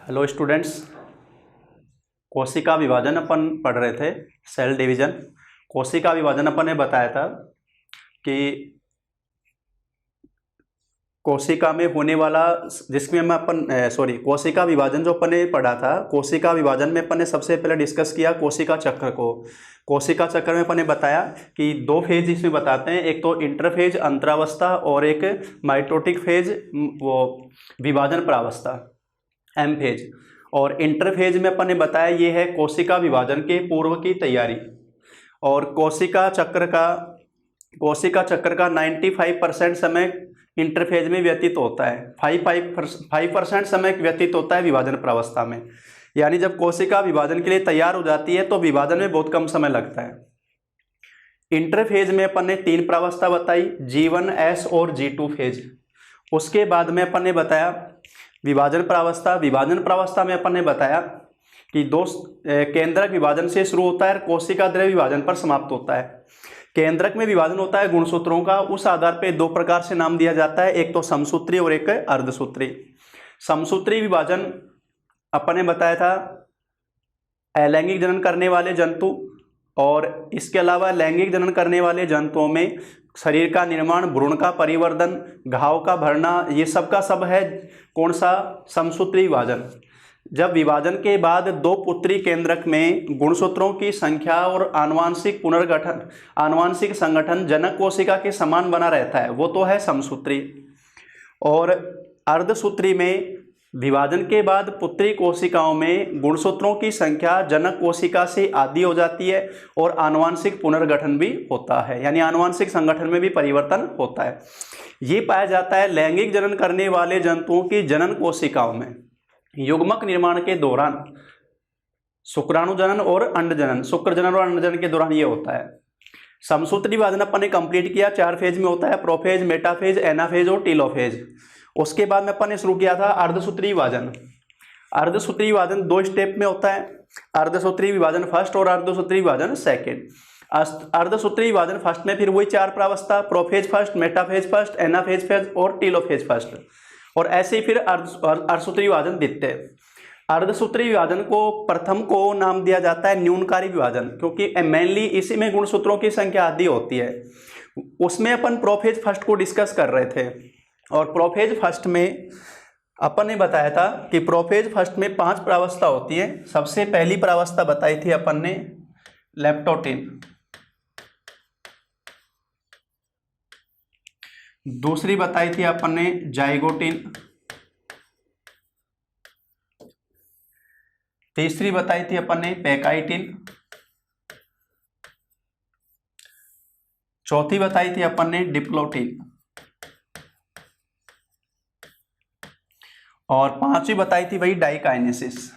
Hello students, कोशिका विभाजन अपन पढ़ रहे थे। Cell division. कोशिका विभाजन अपन ने बताया था कि कोशिका में होने वाला, जिसमें हम कोशिका विभाजन जो अपन ने पढ़ा था, कोशिका विभाजन में अपन ने सबसे पहले डिस्कस किया कोशिका चक्र को। कोशिका चक्र में अपन ने बताया कि दो फेज इसमें बताते हैं, एक तो इंटरफेज अंतरावस्था और एक माइटोटिक फेज वो विभाजन प्रावस्था एम फेज। और इंटरफेज में अपन ने बताया ये है कोशिका विभाजन के पूर्व की तैयारी। और कोशिका चक्र का 95% समय इंटरफेज में व्यतीत होता है, 5% समय व्यतीत होता है विभाजन प्रावस्था में। यानी जब कोशिका विभाजन के लिए तैयार हो जाती है तो विभाजन में बहुत कम समय लगता है। इंटरफेज में अपन ने 3 प्रावस्था बताई, G1, S और G2 फेज। उसके बाद में अपन ने बताया विभाजन प्रावस्था में अपन ने बताया कि दो केंद्रक विभाजन से शुरू होता है, कोशिका द्रव्य विभाजन पर समाप्त होता है। केंद्रक में विभाजन होता है गुणसूत्रों का, उस आधार पे 2 प्रकार से नाम दिया जाता है, एक तो समसूत्री और एक अर्धसूत्री। समसूत्री विभाजन अपन ने बताया था अलैंगिक जनन करने वाले जंतु, और इसके अलावा लैंगिक जनन करने वाले जंतुओं में शरीर का निर्माण, भ्रूण का परिवर्धन, घाव का भरना, ये सब का सब है कौन सा? समसूत्री विभाजन। जब विभाजन के बाद 2 पुत्री केंद्रक में गुणसूत्रों की संख्या और आनुवांशिक संगठन जनक कोशिका के समान बना रहता है, वो तो है समसूत्री। और अर्धसूत्री में विभाजन के बाद पुत्री कोशिकाओं में गुणसूत्रों की संख्या जनक कोशिका से आधी हो जाती है और आनुवांशिक पुनर्गठन भी होता है, यानी आनुवांशिक संगठन में भी परिवर्तन होता है। ये पाया जाता है लैंगिक जनन करने वाले जंतुओं की जनन कोशिकाओं में। युग्मक निर्माण के दौरान शुक्राणु जनन और अंड जनन, शुक्र जनन और अंड जनन के दौरान ये होता है। समसूत्री विभाजन अपन ने कंप्लीट किया, 4 फेज में होता है, प्रोफेज, मेटाफेज, एनाफेज और टीलोफेज। उसके बाद में अपन ने शुरू किया था अर्धसूत्री विभाजन। अर्धसूत्री विभाजन 2 स्टेप में होता है, अर्धसूत्री विभाजन फर्स्ट और अर्धसूत्री विभाजन सेकेंड। अर्धसूत्री विभाजन फर्स्ट में फिर वही 4 प्रावस्था, prophase first, metaphase first, anaphase first और टीलोफेज फर्स्ट। और ऐसे ही फिर अर्धसूत्री विभाजन द्वितीय। अर्धसूत्री विभाजन को प्रथम को नाम दिया जाता है न्यूनकारी विभाजन, क्योंकि मेनली इसी में गुणसूत्रों की संख्या आधी होती है। उसमें अपन प्रोफेज फर्स्ट को डिस्कस कर रहे थे, और प्रोफेज फर्स्ट में अपन ने बताया था कि प्रोफेज फर्स्ट में 5 प्रावस्था होती है। सबसे पहली प्रावस्था बताई थी अपन ने लेप्टोटिन, दूसरी बताई थी अपन ने जाइगोटिन, तीसरी बताई थी अपन ने पैकाइटिन, चौथी बताई थी अपन ने डिप्लोटिन, और 5वीं बताई थी वही डाइकाइनेसिस।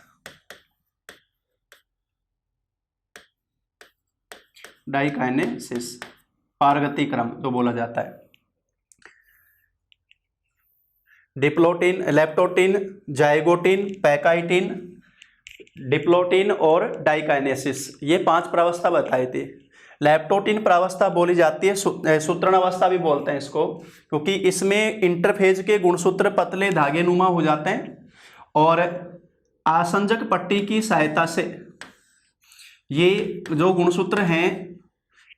डाइकाइनेसिस पारगति क्रम जो बोला जाता है। डिप्लोटिन, लेप्टोटिन, जाइगोटिन, पैकाइटिन, डिप्लोटिन और डाइकाइनेसिस, ये 5 प्रावस्था बताई थी। लेप्टोटिन प्रावस्था बोली जाती है, सूत्रण अवस्था भी बोलते हैं इसको, क्योंकि इसमें इंटरफेज के गुणसूत्र पतले धागे नुमा हो जाते हैं, और आसंजक पट्टी की सहायता से ये जो गुणसूत्र हैं,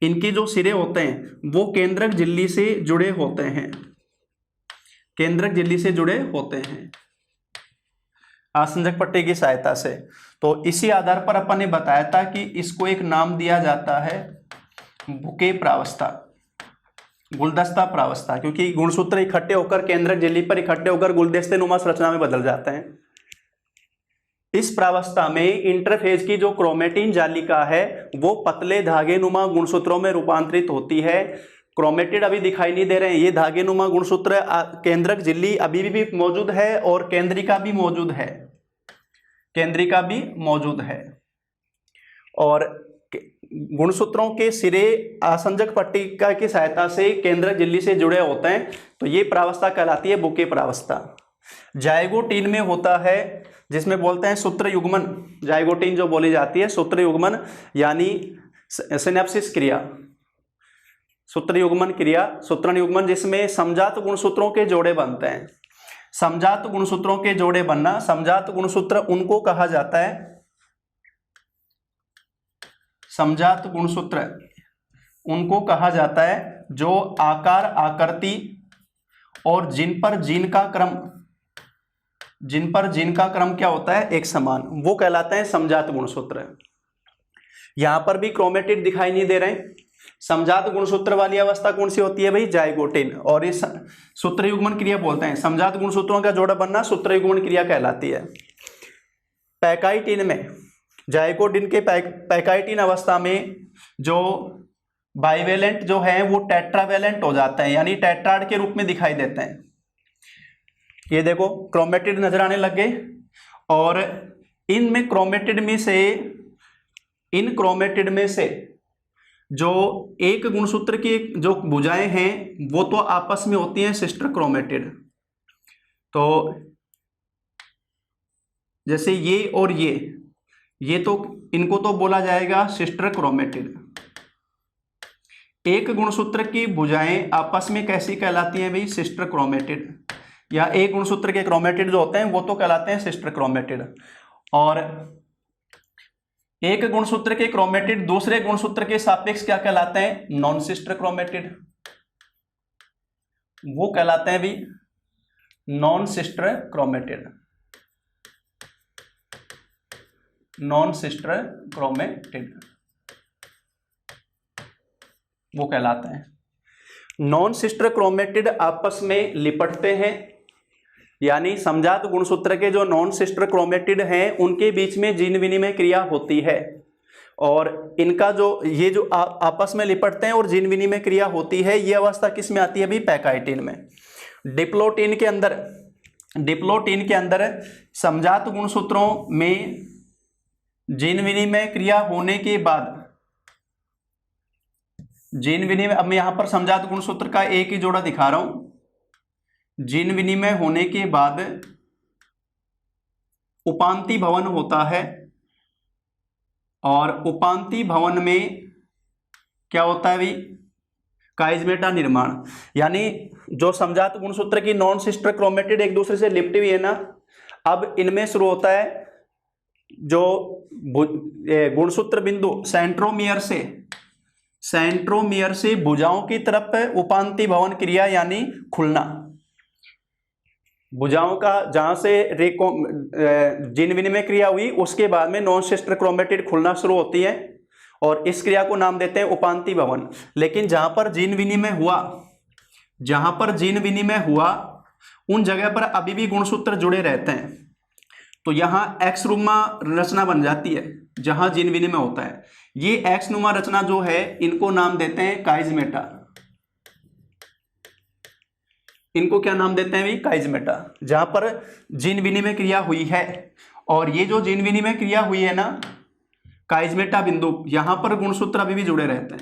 इनके जो सिरे होते हैं वो केंद्रक झिल्ली से जुड़े होते हैं, केंद्रक झिल्ली से जुड़े होते हैं आसंजक पट्टी की सहायता से। तो इसी आधार पर अपन ने बताया था कि इसको एक नाम दिया जाता है बुके प्रावस्था, गुलदस्ता प्रावस्था, क्योंकि गुणसूत्र इकट्ठे होकर केंद्रक झिल्ली पर इकट्ठे होकर गुलदस्ते नुमा संरचना में बदल जाते हैं। इस प्रावस्था में इंटरफेज की जो क्रोमेटिन जालिका है वो पतले धागे नुमा गुणसूत्रों में रूपांतरित होती है। क्रोमेटिड अभी दिखाई नहीं दे रहे हैं, ये धागे नुमा गुणसूत्र केंद्रक झिल्ली अभी भी मौजूद है, और केंद्रिका भी मौजूद है, केंद्रिका भी मौजूद है। और गुणसूत्रों के सिरे आसंजक पट्टिका की सहायता से केंद्रक झिल्ली से जुड़े होते हैं, तो ये प्रावस्था कहलाती है बुके प्रावस्था। जाइगोटिन में होता है, जिसमें बोलते हैं सूत्र युग्मन, जाइगोटिन जो बोली जाती है सूत्र युग्मन, यानी सिनेप्सिस क्रिया, सूत्र युग्मन क्रिया, सूत्रण युग्मन, जिसमें समजात गुणसूत्रों के जोड़े बनते हैं। समजात गुणसूत्रों के जोड़े बनना, समजात गुणसूत्र उनको कहा जाता है, समजात गुणसूत्र उनको कहा जाता है जो आकार, आकृति और जिन पर जीन का क्रम क्या होता है, एक समान, वो कहलाते हैं समजात गुणसूत्र। यहां पर भी क्रोमेटिड दिखाई नहीं दे रहे हैं। समजात गुणसूत्र वाली अवस्था कौन सी होती है भाई, जाइगोटिन, और इस सूत्र युग्मन क्रिया बोलते हैं। समजात गुणसूत्रों का जोड़ा बनना सूत्र युग्मन क्रिया कहलाती है। पैकाइटिन में, जाइगोटिन के पैकाइटिन अवस्था में जो बाइवेलेंट जो है वो टेट्रावेलेंट हो जाते हैं, यानी टेट्राड के रूप में दिखाई देते हैं। ये देखो क्रोमेटिड नजर आने लग गए, और इनमें क्रोमेटिड में से जो एक गुणसूत्र की जो भुजाएं हैं वो तो आपस में होती हैं सिस्टर क्रोमेटिड। तो जैसे ये और ये तो इनको तो बोला जाएगा सिस्टर क्रोमेटिड। एक गुणसूत्र की भुजाएं आपस में कैसी कहलाती हैं भाई, सिस्टर क्रोमेटिड, या एक गुणसूत्र के क्रोमेटिड जो होते हैं वो तो कहलाते हैं सिस्टर क्रोमेटिड। और एक गुणसूत्र के क्रोमेटिड दूसरे गुणसूत्र के सापेक्ष क्या कहलाते हैं, नॉन सिस्टर क्रोमेटिड, वो कहलाते हैं भी non sister chromatid, non sister chromatid वो कहलाते हैं। नॉन सिस्टर क्रोमेटिड आपस में लिपटते हैं, यानी समजात गुणसूत्र के जो नॉन सिस्टर क्रोमेटिड हैं उनके बीच में जीन विनिमय क्रिया होती है, और इनका जो ये जो आपस में लिपटते हैं और जीन विनिमय क्रिया होती है, ये अवस्था किस में आती है भी, पैकाइटिन में। डिप्लोटिन के अंदर समजात गुणसूत्रों में जीन विनिमय क्रिया होने के बाद, जीन विनिमय, अब मैं यहां पर समजात गुणसूत्र का एक ही जोड़ा दिखा रहा हूं, जीन विनिमय होने के बाद उपांति भवन होता है, और उपांति भवन में क्या होता है भाई, काइजमेटा निर्माण। यानी जो समजात गुणसूत्र की नॉन सिस्टर क्रोमेटिड एक दूसरे से लिपटी हुई है ना, अब इनमें शुरू होता है जो गुणसूत्र बिंदु सेंट्रोमियर से भुजाओं की तरफ उपांति भवन क्रिया यानी खुलना। भुजाओं का जहां से जीन विनिमय क्रिया हुई उसके बाद में नॉन सिस्टर क्रोमेटिड खुलना शुरू होती है, और इस क्रिया को नाम देते हैं उपांति भवन। लेकिन जहां पर जीन विनिमय हुआ उन जगह पर अभी भी गुणसूत्र जुड़े रहते हैं, तो यहां एक्स नुमा रचना बन जाती है जहां जीन विनिमय होता है। ये एक्स नुमा रचना जो है इनको नाम देते हैं काइजमेटा। इनको क्या नाम देते हैं भी, काइजमेटा, जहां पर जीन विनिमय क्रिया हुई है। और ये जो जीन विनिमय क्रिया हुई है ना, काइजमेटा बिंदु, यहां पर गुणसूत्र अभी भी जुड़े रहते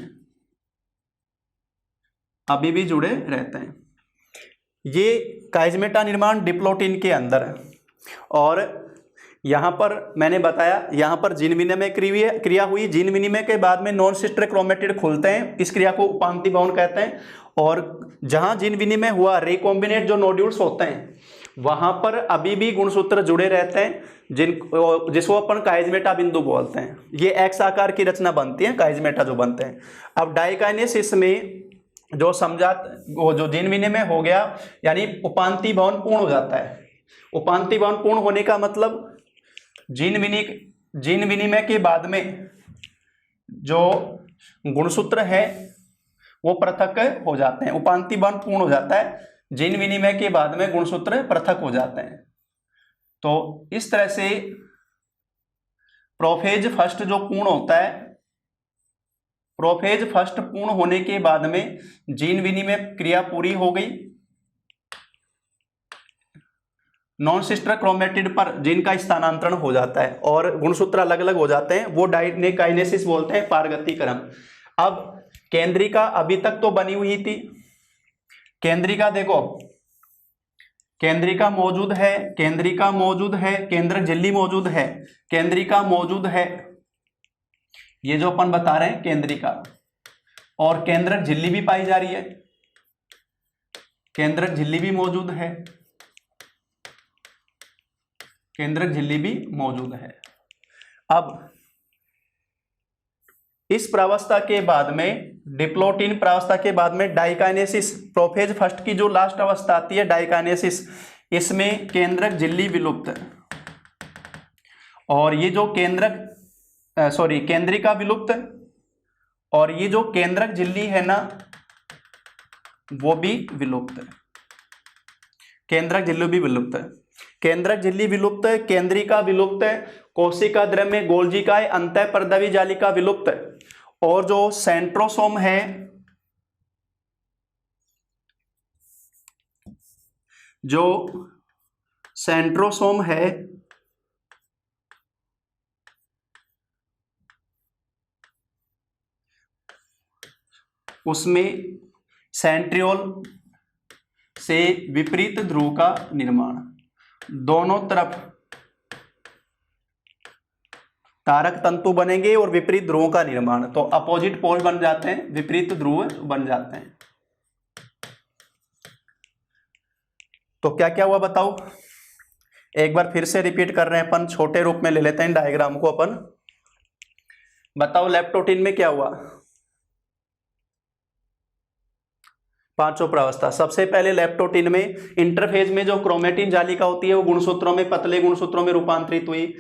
हैं, ये काइजमेटा निर्माण डिप्लोटिन के अंदर है। और यहां पर मैंने बताया, यहां पर जीन विनिमय क्रिया हुई, जीन विनिमय के बाद में नॉन सिस्टर क्रोमेटिड खुलते हैं, इस क्रिया को उपांति भवन कहते हैं। और जहां जीन विनिमय हुआ, रिकॉम्बिनेट जो नोड्यूल्स होते हैं वहां पर अभी भी गुणसूत्र जुड़े रहते हैं, जिसको अपन काइजमेटा बिंदु बोलते हैं। ये एक्स आकार की रचना बनती है, काइजमेटा जो बनते हैं। अब डाइकाइनेसिस में जो जो जीन विनिमय हो गया, यानी उपांति भवन पूर्ण हो जाता है। उपांति भवन पूर्ण होने का मतलब जीन विनिमय के बाद में जो गुणसूत्र है वो पृथक हो जाते हैं। उपांति भवन पूर्ण हो जाता है, जीन विनिमय के बाद में गुणसूत्र पृथक हो जाते हैं। तो इस तरह से प्रोफेज फर्स्ट जो पूर्ण होता है, प्रोफेज फर्स्ट पूर्ण होने के बाद में जीन विनिमय क्रिया पूरी हो गई, नॉन सिस्टर क्रोमेटिड पर जीन का स्थानांतरण हो जाता है और गुणसूत्र अलग अलग हो जाते हैं, वो डाइकाइनेसिस बोलते हैं, पारगतिकरण। अब केंद्रिका अभी तक तो बनी हुई थी, केंद्रिका देखो, केंद्रिका मौजूद है, केंद्रक झिल्ली मौजूद है, केंद्रिका मौजूद है, ये जो अपन बता रहे हैं केंद्रिका, और केंद्रक झिल्ली भी पाई जा रही है, केंद्रक झिल्ली भी मौजूद है। केंद्रक झिल्ली भी मौजूद है। अब इस प्रावस्था के बाद में, डिप्लोटीन प्रावस्था के बाद में डाइकाइनेसिस, प्रोफेज फर्स्ट की जो लास्ट अवस्था आती है डाइकाइनेसिस, इसमें केंद्रक झिल्ली विलुप्त, और ये जो केंद्रिका विलुप्त, और ये जो केंद्रक झिल्ली है ना वो भी विलुप्त, केंद्रक झिल्ली भी विलुप्त, केंद्रक झिल्ली विलुप्त, केंद्रिका विलुप्त, कोशिका द्रव्य गोल्जिकाएं अंतःपरदवी जालिका विलुप्त, और जो सेंट्रोसोम है, जो सेंट्रोसोम है उसमें सेंट्रियोल से विपरीत ध्रुव का निर्माण, दोनों तरफ तारक तंतु बनेंगे और विपरीत ध्रुवों का निर्माण, तो अपोजिट पोल बन जाते हैं, विपरीत ध्रुव बन जाते हैं। तो क्या क्या हुआ बताओ, एक बार फिर से रिपीट कर रहे हैं, अपन छोटे रूप में ले लेते हैं डायग्राम को अपन। बताओ लेप्टोटीन में क्या हुआ, पांचों प्रावस्था। सबसे पहले लेप्टोटीन में इंटरफेज में जो क्रोमेटिन जालिका होती है वो गुणसूत्रों में, पतले गुणसूत्रों में रूपांतरित हुई।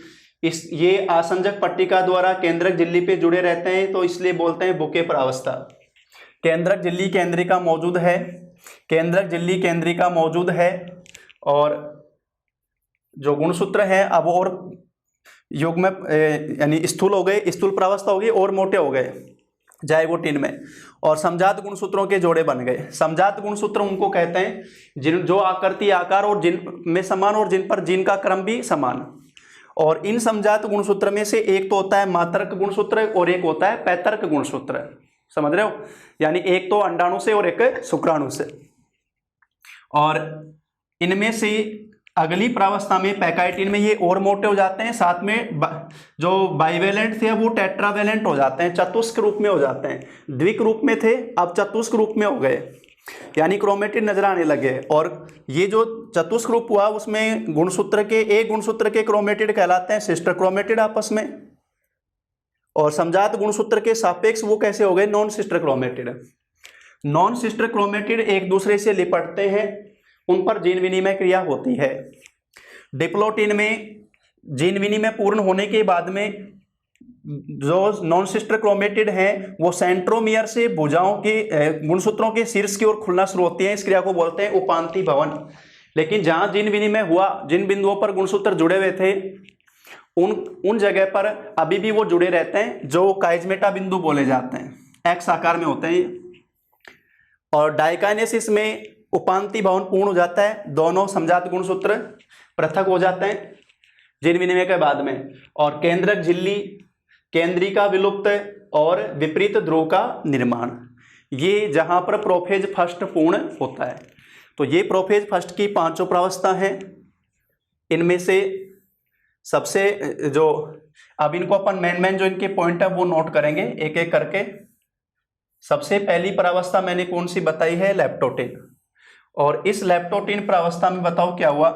ये आसंजक पट्टिका द्वारा केंद्रक झिल्ली पे जुड़े रहते हैं, तो इसलिए बोलते हैं बुके प्रावस्था। केंद्रक झिल्ली केंद्रिका मौजूद है, केंद्रक झिल्ली केंद्रिका मौजूद है, और जो गुणसूत्र हैं अब और युग्म यानी स्थूल हो गए, स्थूल प्रावस्था हो गई, और मोटे हो गए जाइगोटीन में, और समजात गुणसूत्रों के जोड़े बन गए। समजात गुणसूत्र उनको कहते हैं जिन जो आकृति, आकार और जिन में समान, और जिन पर जीन का क्रम भी समान। और इन समजात गुणसूत्र में से एक तो होता है मातृक गुणसूत्र और एक होता है पैतृक गुणसूत्र, समझ रहे हो, यानी एक तो अंडाणु से और एक शुक्राणु से। और इनमें से अगली प्रावस्था में पैकाइटिन में ये और मोटे हो जाते हैं, साथ में जो बाइवेलेंट थे वो टेट्रावेलेंट हो जाते हैं, चतुष्क रूप में हो जाते हैं। द्विक रूप में थे अब चतुष्क रूप में हो गए, यानी क्रोमेटिन नजर आने लगे। और ये जो चतुष्क रूप हुआ उसमें गुणसूत्र के, एक गुणसूत्र के क्रोमेटिड कहलाते हैं सिस्टर क्रोमेटिड आपस में, और समजात गुणसूत्र के सापेक्ष वो कैसे हो गए, non sister chromatid. Non sister chromatid एक दूसरे से लिपटते हैं, उन पर जीन विनिमय क्रिया होती है। डिप्लोटीन में जीन विनिमय पूर्ण होने के बाद में जो नॉन सिस्टर क्रोमेटिड हैं वो सेंट्रोमियर से भुजाओं के गुणसूत्रों के शीर्ष की ओर खुलना शुरू होती है, इस क्रिया को बोलते हैं उपांति भवन। लेकिन जहां जीन विनिमय हुआ, जिन बिंदुओं पर गुणसूत्र जुड़े हुए थे उन जगह पर अभी भी वो जुड़े रहते हैं, जो काइजमेटा बिंदु बोले जाते हैं, एक्स आकार में होते हैं। और डाइकाइनेसिस में उपांति भवन पूर्ण हो जाता है, दोनों समजात गुणसूत्र पृथक हो जाते हैं जीन विनिमय के बाद में, और केंद्रक झिल्ली केंद्रिका विलुप्त और विपरीत ध्रुव का निर्माण, ये जहां पर प्रोफेज फर्स्ट पूर्ण होता है। तो ये प्रोफेज फर्स्ट की पांचों प्रावस्था हैं। इनमें से सबसे जो, अब इनको अपन मेन जो इनके पॉइंट है वो नोट करेंगे एक एक करके। सबसे पहली प्रावस्था मैंने कौन सी बताई है, लेप्टोटीन। और इस लेप्टोटीन प्रावस्था में बताओ क्या हुआ,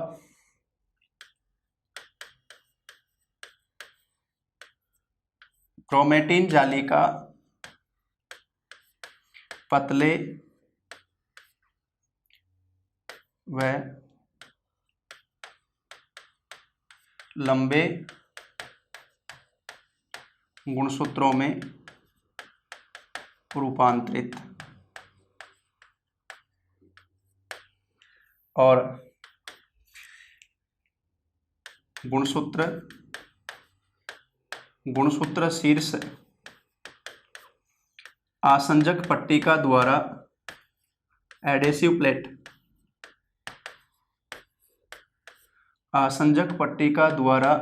क्रोमेटिन जालिका पतले व लंबे गुणसूत्रों में रूपांतरित, और गुणसूत्र शीर्ष आसंजक पट्टिका द्वारा एडेसिव प्लेट, आसंजक पट्टिका द्वारा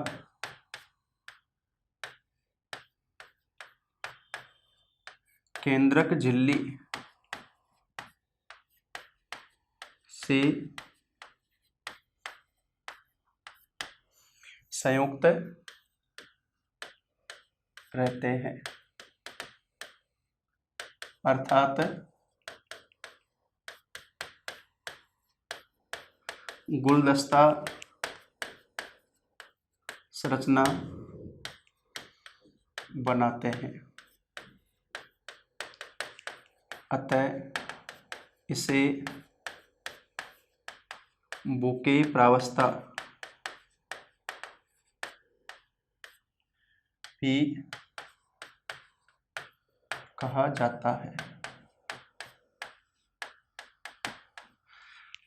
केंद्रक झिल्ली से संयुक्त रहते हैं, अर्थात गुलदस्ता संरचना बनाते हैं, अतः इसे बुके प्रावस्था भी कहा जाता है।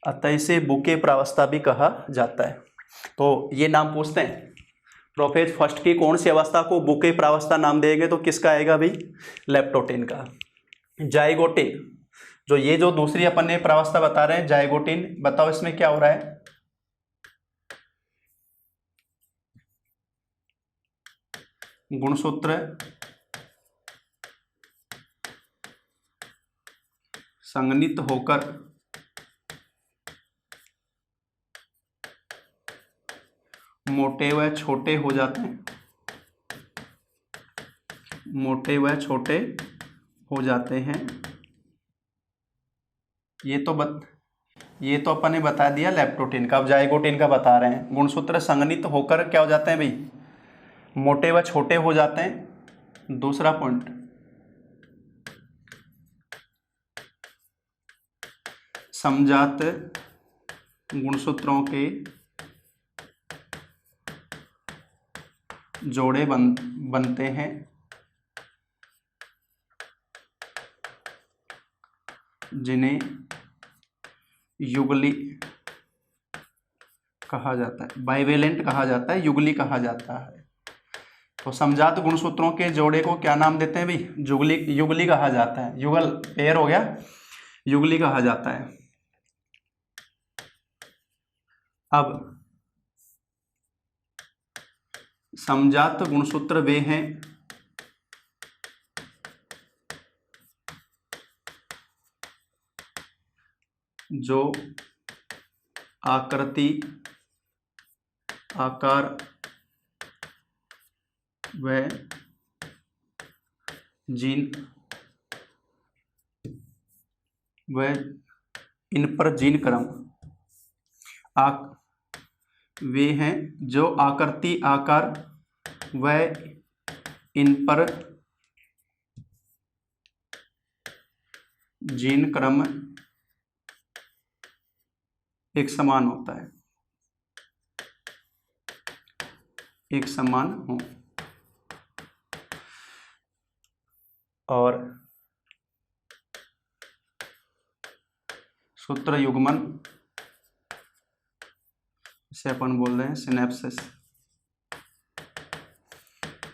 अतः इसे बुके प्रावस्था भी कहा जाता है। तो ये नाम पूछते हैं प्रोफेज फर्स्ट की कौन सी अवस्था को बुके प्रावस्था नाम देंगे, तो किसका आएगा भाई, लेप्टोटिन का। जाइगोटिन, जो ये जो दूसरी अपन ने प्रावस्था बता रहे हैं जाइगोटिन, बताओ इसमें क्या हो रहा है। गुणसूत्र संघनित होकर मोटे व छोटे हो जाते हैं, मोटे व छोटे हो जाते हैं। ये तो अपन ने बता दिया लेप्टोटिन का। अब जाइगोटिन का बता रहे हैं, गुणसूत्र संघनित होकर क्या हो जाते हैं भाई, मोटे व छोटे हो जाते हैं। दूसरा पॉइंट, समजात गुणसूत्रों के जोड़े बनते हैं, जिन्हें युगली कहा जाता है, बाइवेलेंट कहा जाता है, युगली कहा जाता है। तो समजात गुणसूत्रों के जोड़े को क्या नाम देते हैं भाई, युगली कहा जाता है। युगल पेयर हो गया, युगली कहा जाता है। अब समजात गुणसूत्र वे हैं जो आकृति, आकार व जीन व इन पर जीन क्रम वे हैं जो आकृति, आकार व इन पर जीन क्रम एक समान होता है, एक समान हो। और सूत्र युग्मन, इसे अपन बोल रहे हैं सिनेप्सिस।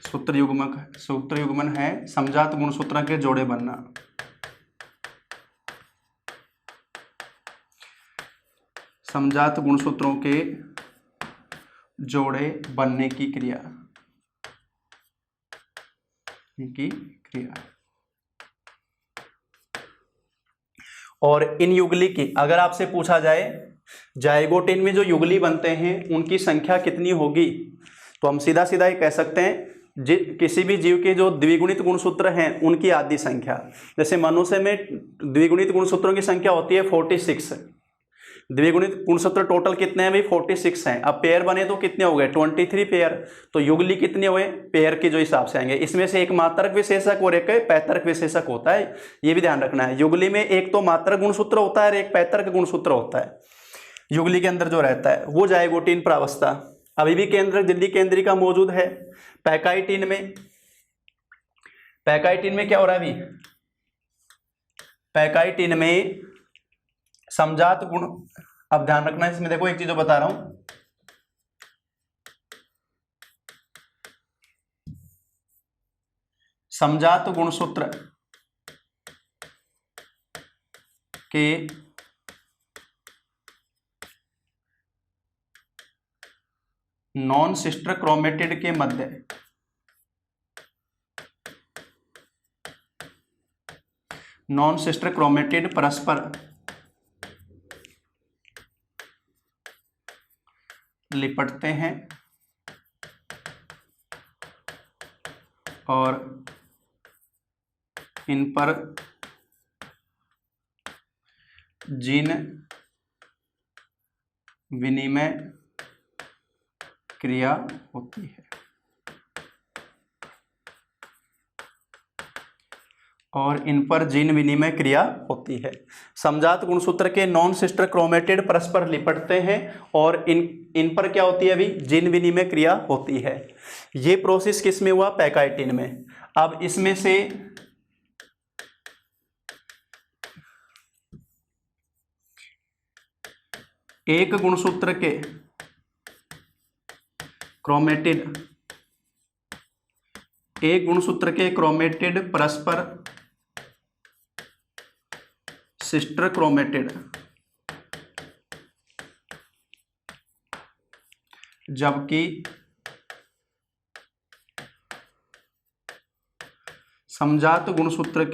सूत्र युग्मन है समजात गुणसूत्र के जोड़े बनना। समजात गुणसूत्रों के जोड़े बनने की क्रिया, और इन युगली की अगर आपसे पूछा जाए जाइगोटिन में जो युगली बनते हैं उनकी संख्या कितनी होगी, तो हम सीधा सीधा ये कह सकते हैं किसी भी जीव के जो द्विगुणित गुणसूत्र हैं उनकी आधी संख्या। जैसे मनुष्य में द्विगुणित गुणसूत्रों की संख्या होती है 46। द्विगुणित गुणसूत्र टोटल कितने हैं भाई, 46 हैं। अब पेयर बने तो कितने हो गए, 23 पेयर। तो युगली कितने हुए, पेयर के जो हिसाब से आएंगे। इसमें से एक मात्रक विशेषक और एक पैतृक विशेषक होता है, ये भी ध्यान रखना है। युगली में एक तो मात्रक गुणसूत्र होता है और एक पैतृक गुणसूत्र होता है। युगली के अंदर जो रहता है वो जाइगोटिन प्रावस्था अभी भी केंद्र दिल्ली केंद्री का मौजूद है। पैकाइटिन में क्या हो रहा है अभी, पैकाइटिन में समजात गुण, अब ध्यान रखना है इसमें, देखो एक चीज बता रहा हूं, समजात गुणसूत्र के नॉन सिस्टर क्रोमेटिड के मध्य नॉन सिस्टर क्रोमेटिड परस्पर लिपटते हैं और इन पर जीन विनिमय क्रिया होती है और इन पर जीन विनिमय क्रिया होती है। समजात गुणसूत्र के नॉन सिस्टर क्रोमेटिड परस्पर लिपटते हैं और इन पर क्या होती है, अभी जीन विनिमय क्रिया होती है। ये प्रोसेस किस में हुआ, पैकाइटिन में। अब इसमें से एक गुणसूत्र के क्रोमेटिड परस्पर सिस्टर क्रोमेटिड, जबकि समजात गुणसूत्र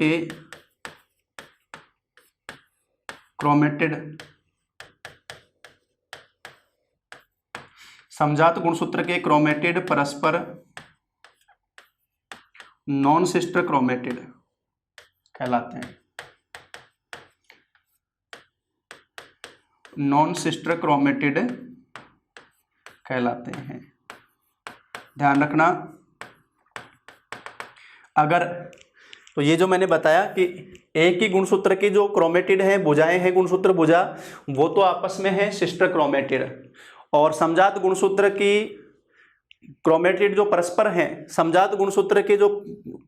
के क्रोमेटिड परस्पर नॉन सिस्टर क्रोमेटिड कहलाते हैं। नॉन सिस्टर क्रोमेटिड कहलाते हैं। ध्यान रखना, अगर तो ये जो मैंने बताया कि एक ही गुणसूत्र की जो क्रोमेटिड है, भुजाएं हैं, गुणसूत्र भुजा, वो तो आपस में है सिस्टर क्रोमेटिड, और समजात गुणसूत्र की क्रोमेटिड जो परस्पर हैं, समजात गुणसूत्र के जो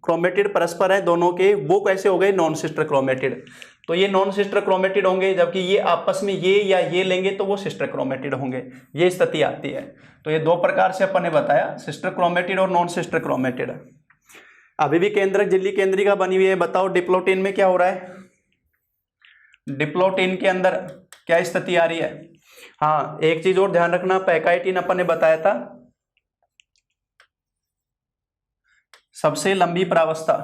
क्रोमेटिड परस्पर हैं दोनों के, वो कैसे हो गए, नॉन सिस्टर क्रोमेटिड। तो ये नॉन सिस्टर क्रोमेटिड होंगे, जबकि ये आपस में ये या ये लेंगे तो वो सिस्टर क्रोमेटिड होंगे। ये स्थिति आती है। तो ये दो प्रकार से अपन ने बताया, सिस्टर क्रोमेटिड और नॉन सिस्टर क्रोमेटिड। अभी भी केंद्रक झिल्ली केंद्रिका बनी हुई है। बताओ डिप्लोटिन में क्या हो रहा है, डिप्लोटिन के अंदर क्या स्थिति आ रही है। हाँ, एक चीज और ध्यान रखना, पैकाइटिन अपन ने बताया था सबसे लंबी प्रावस्था,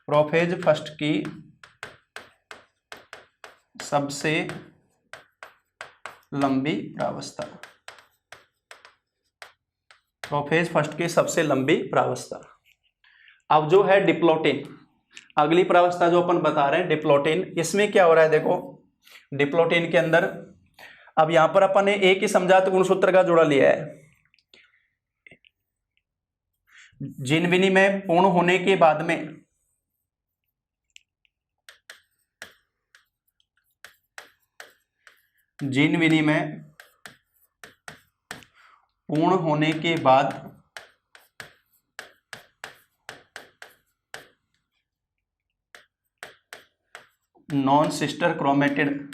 प्रोफेज फर्स्ट की सबसे लंबी प्रावस्था, प्रोफेज फर्स्ट की सबसे लंबी प्रावस्था। अब जो है डिप्लोटिन, अगली प्रावस्था जो अपन बता रहे हैं डिप्लोटिन, इसमें क्या हो रहा है देखो, डिप्लोटिन के अंदर अब यहां पर अपन ने एक ही समजात गुणसूत्र का जोड़ा लिया है। जीन विनिमय पूर्ण होने के बाद में जीन विनिमय पूर्ण होने के बाद नॉन सिस्टर क्रोमेटिड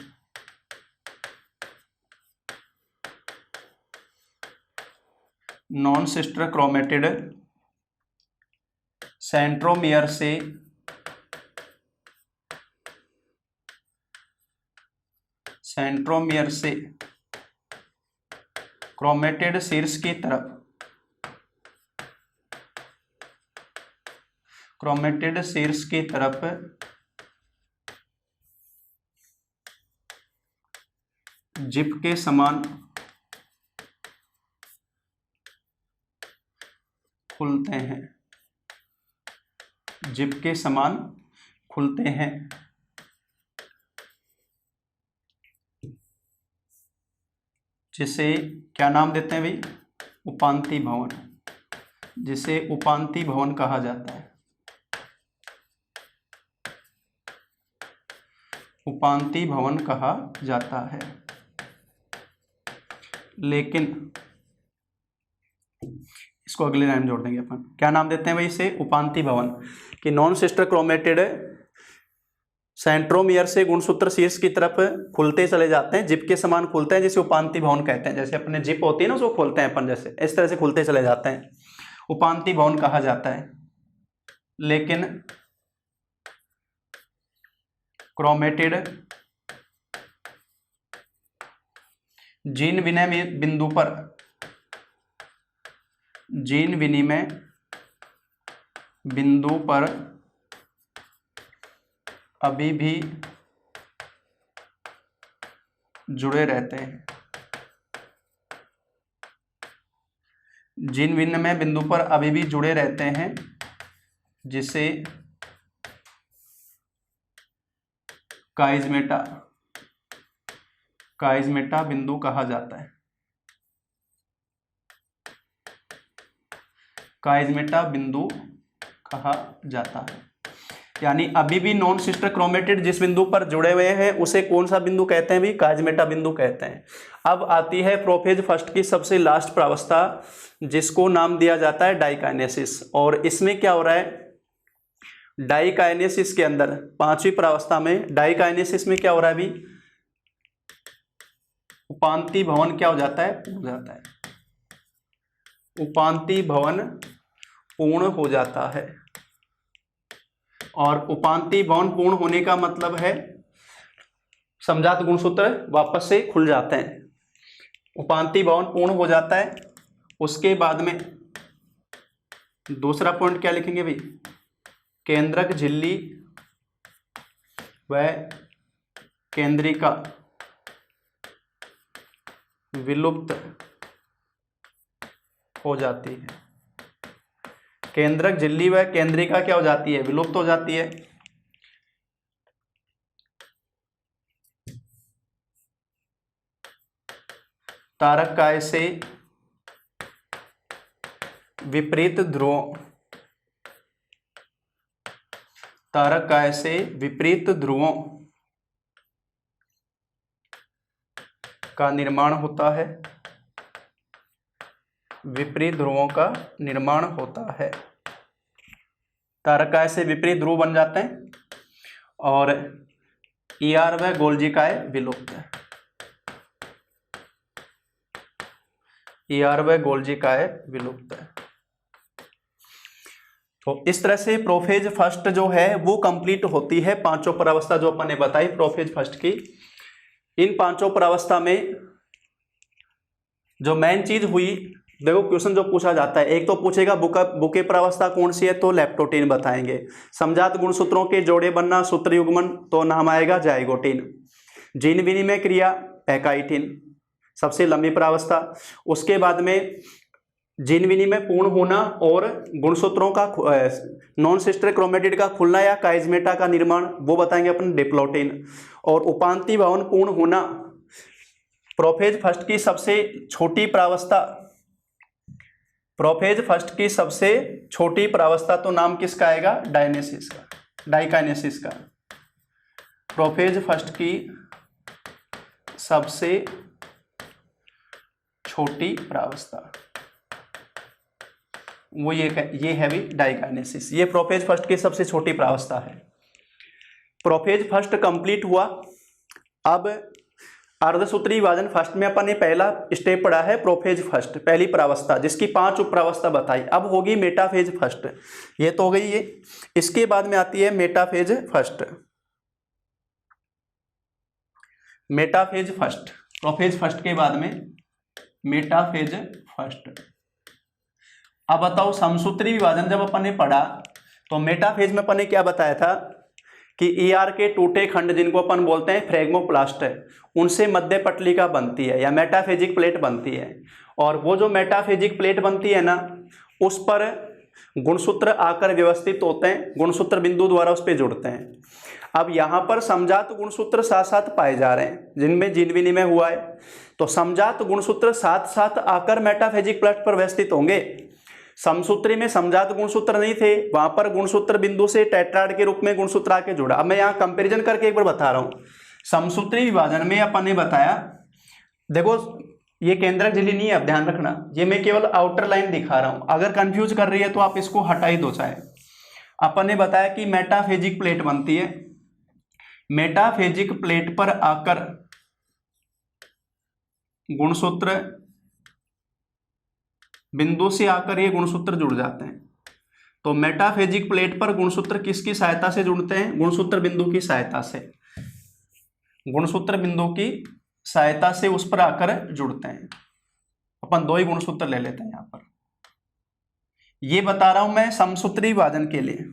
सेंट्रोमियर से क्रोमेटिड शीर्ष की तरफ जिप के समान खुलते हैं, जिप के समान खुलते हैं। जिसे क्या नाम देते हैं भाई, उपांति भवन, जिसे उपांति भवन कहा जाता है। उपांति भवन कहा जाता है। लेकिन इसको अगले लाइन जोड़ देंगे अपन, क्या नाम देते हैं भाई इसे, उपांति भवन। कि नॉन सिस्टर क्रोमेटिड सेंट्रोमियर से गुणसूत्र शीर्ष की तरफ खुलते चले जाते हैं, जिप के समान खुलते हैं, जिसे उपांति भवन कहते हैं। जैसे अपने जिप होती है ना, उसको खोलते हैं अपन, जैसे इस तरह से खुलते चले जाते हैं, उपांति भवन कहा जाता है। लेकिन क्रोमेटिड जीन विनिमय बिंदु पर अभी भी जुड़े रहते हैं। जीन विनिमय बिंदु पर अभी भी जुड़े रहते हैं, जिसे काइज़मेटा काइजमेटा बिंदु कहा जाता है। काइजमेटा बिंदु कहा जाता है, यानी अभी भी नॉन सिस्टर क्रोमेटिड जिस बिंदु पर जुड़े हुए हैं उसे कौन सा बिंदु कहते हैं भी? काइजमेटा बिंदु कहते हैं। अब आती है प्रोफेज फर्स्ट की सबसे लास्ट प्रावस्था, जिसको नाम दिया जाता है डाइकाइनेसिस। और इसमें क्या हो रहा है? डाइकाइनेसिस के अंदर पांचवी प्रावस्था में डाइकाइनेसिस में क्या हो रहा है अभी? उपांति भवन क्या हो जाता है? हो जाता है। उपांति भवन पूर्ण हो जाता है। और उपांति भवन पूर्ण होने का मतलब है समजात गुणसूत्र वापस से खुल जाते हैं। उपांति भवन पूर्ण हो जाता है। उसके बाद में दूसरा पॉइंट क्या लिखेंगे भाई? केंद्रक झिल्ली व केंद्रिका विलुप्त हो जाती है। केंद्रक झिल्ली व केंद्रिका क्या हो जाती है? विलुप्त हो जाती है। तारक काय से विपरीत ध्रुवों, तारक काय से विपरीत ध्रुवों का निर्माण होता है। विपरीत ध्रुवों का निर्माण होता है। तारकाय से विपरीत ध्रुव बन जाते हैं और ER व गोल्जिकाय विलुप्त है। ER व गोल्जिकाय विलुप्त है। तो इस तरह से प्रोफेज फर्स्ट जो है वो कंप्लीट होती है। पांचों प्रावस्था जो अपन ने बताई प्रोफेज फर्स्ट की। इन पांचों प्रावस्था में जो मेन चीज हुई, देखो क्वेश्चन जो पूछा जाता है, एक तो पूछेगा बुके प्रावस्था कौन सी है, तो लैप्टोटीन बताएंगे। समजात गुणसूत्रों के जोड़े बनना, सूत्र युग्मन, तो नाम आएगा जाइगोटीन। जीन विनिमय क्रिया पैकाइटिन, सबसे लंबी प्रावस्था। उसके बाद में जीन विनिमय पूर्ण होना और गुणसूत्रों का नॉन सिस्टर क्रोमेटिड का खुलना या काइजमेटा का निर्माण, वो बताएंगे अपन डिप्लोटीन। और उपांति भवन पूर्ण होना, प्रोफेज फर्स्ट की सबसे छोटी प्रावस्था, प्रोफेज फर्स्ट की सबसे छोटी प्रावस्था, तो नाम किसका आएगा? डायनेसिस का, डाइकाइनेसिस का। प्रोफेज फर्स्ट की सबसे छोटी प्रावस्था वो ये है भी डाइकाइनेसिस। ये प्रोफेज फर्स्ट की सबसे छोटी प्रावस्था है। प्रोफेज फर्स्ट कंप्लीट हुआ। अब अर्धसूत्री विभाजन फर्स्ट में अपन ने पहला स्टेप पढ़ा है प्रोफेज फर्स्ट, पहली प्रावस्था जिसकी 5 उप प्रावस्था बताई। अब होगी मेटाफेज फर्स्ट, ये तो हो गई ये। इसके बाद में आती है metaphase first. Metaphase first, prophase first के बाद में मेटाफेज फर्स्ट। अब बताओ समसूत्री विभाजन जब अपन ने पढ़ा तो मेटाफेज में अपन ने क्या बताया था कि ER के टूटे खंड जिनको अपन बोलते हैं फ्रेगमोप्लास्ट, उनसे मध्य पटलिका बनती है या मेटाफेजिक प्लेट बनती है। और वो जो मेटाफेजिक प्लेट बनती है ना, उस पर गुणसूत्र आकर व्यवस्थित होते हैं, गुणसूत्र बिंदु द्वारा उस पर जुड़ते हैं। अब यहाँ पर समजात गुणसूत्र साथ साथ पाए जा रहे हैं जिनमें जीन विनिमय हुआ है, तो समजात गुणसूत्र साथ साथ आकर मेटाफेजिक प्लेट पर व्यवस्थित होंगे। समसूत्री में समजात गुणसूत्र नहीं थे, वहां पर गुणसूत्र बिंदु से टेट्राड के रूप में गुणसूत्र आके जुड़ा। अब मैं यहाँ कंपैरिजन करके एक बार बता रहा हूँ। समसूत्री विभाजन में अपन ने बताया, देखो ये केंद्रक झिल्ली नहीं है, अब ध्यान रखना, ये मैं केवल आउटर लाइन दिखा रहा हूं। अगर कंफ्यूज कर रही है तो आप इसको हटा ही दो चाहे। अपन ने बताया कि मेटाफेजिक प्लेट बनती है, मेटाफेजिक प्लेट पर आकर गुणसूत्र बिंदु से आकर ये गुणसूत्र जुड़ जाते हैं। तो मेटाफेजिक प्लेट पर गुणसूत्र किसकी सहायता से जुड़ते हैं? गुणसूत्र बिंदु की सहायता से, गुणसूत्र बिंदु की सहायता से उस पर आकर जुड़ते हैं। अपन 2 ही गुणसूत्र ले लेते हैं यहां पर। ये बता रहा हूं मैं समसूत्री विभाजन के लिए।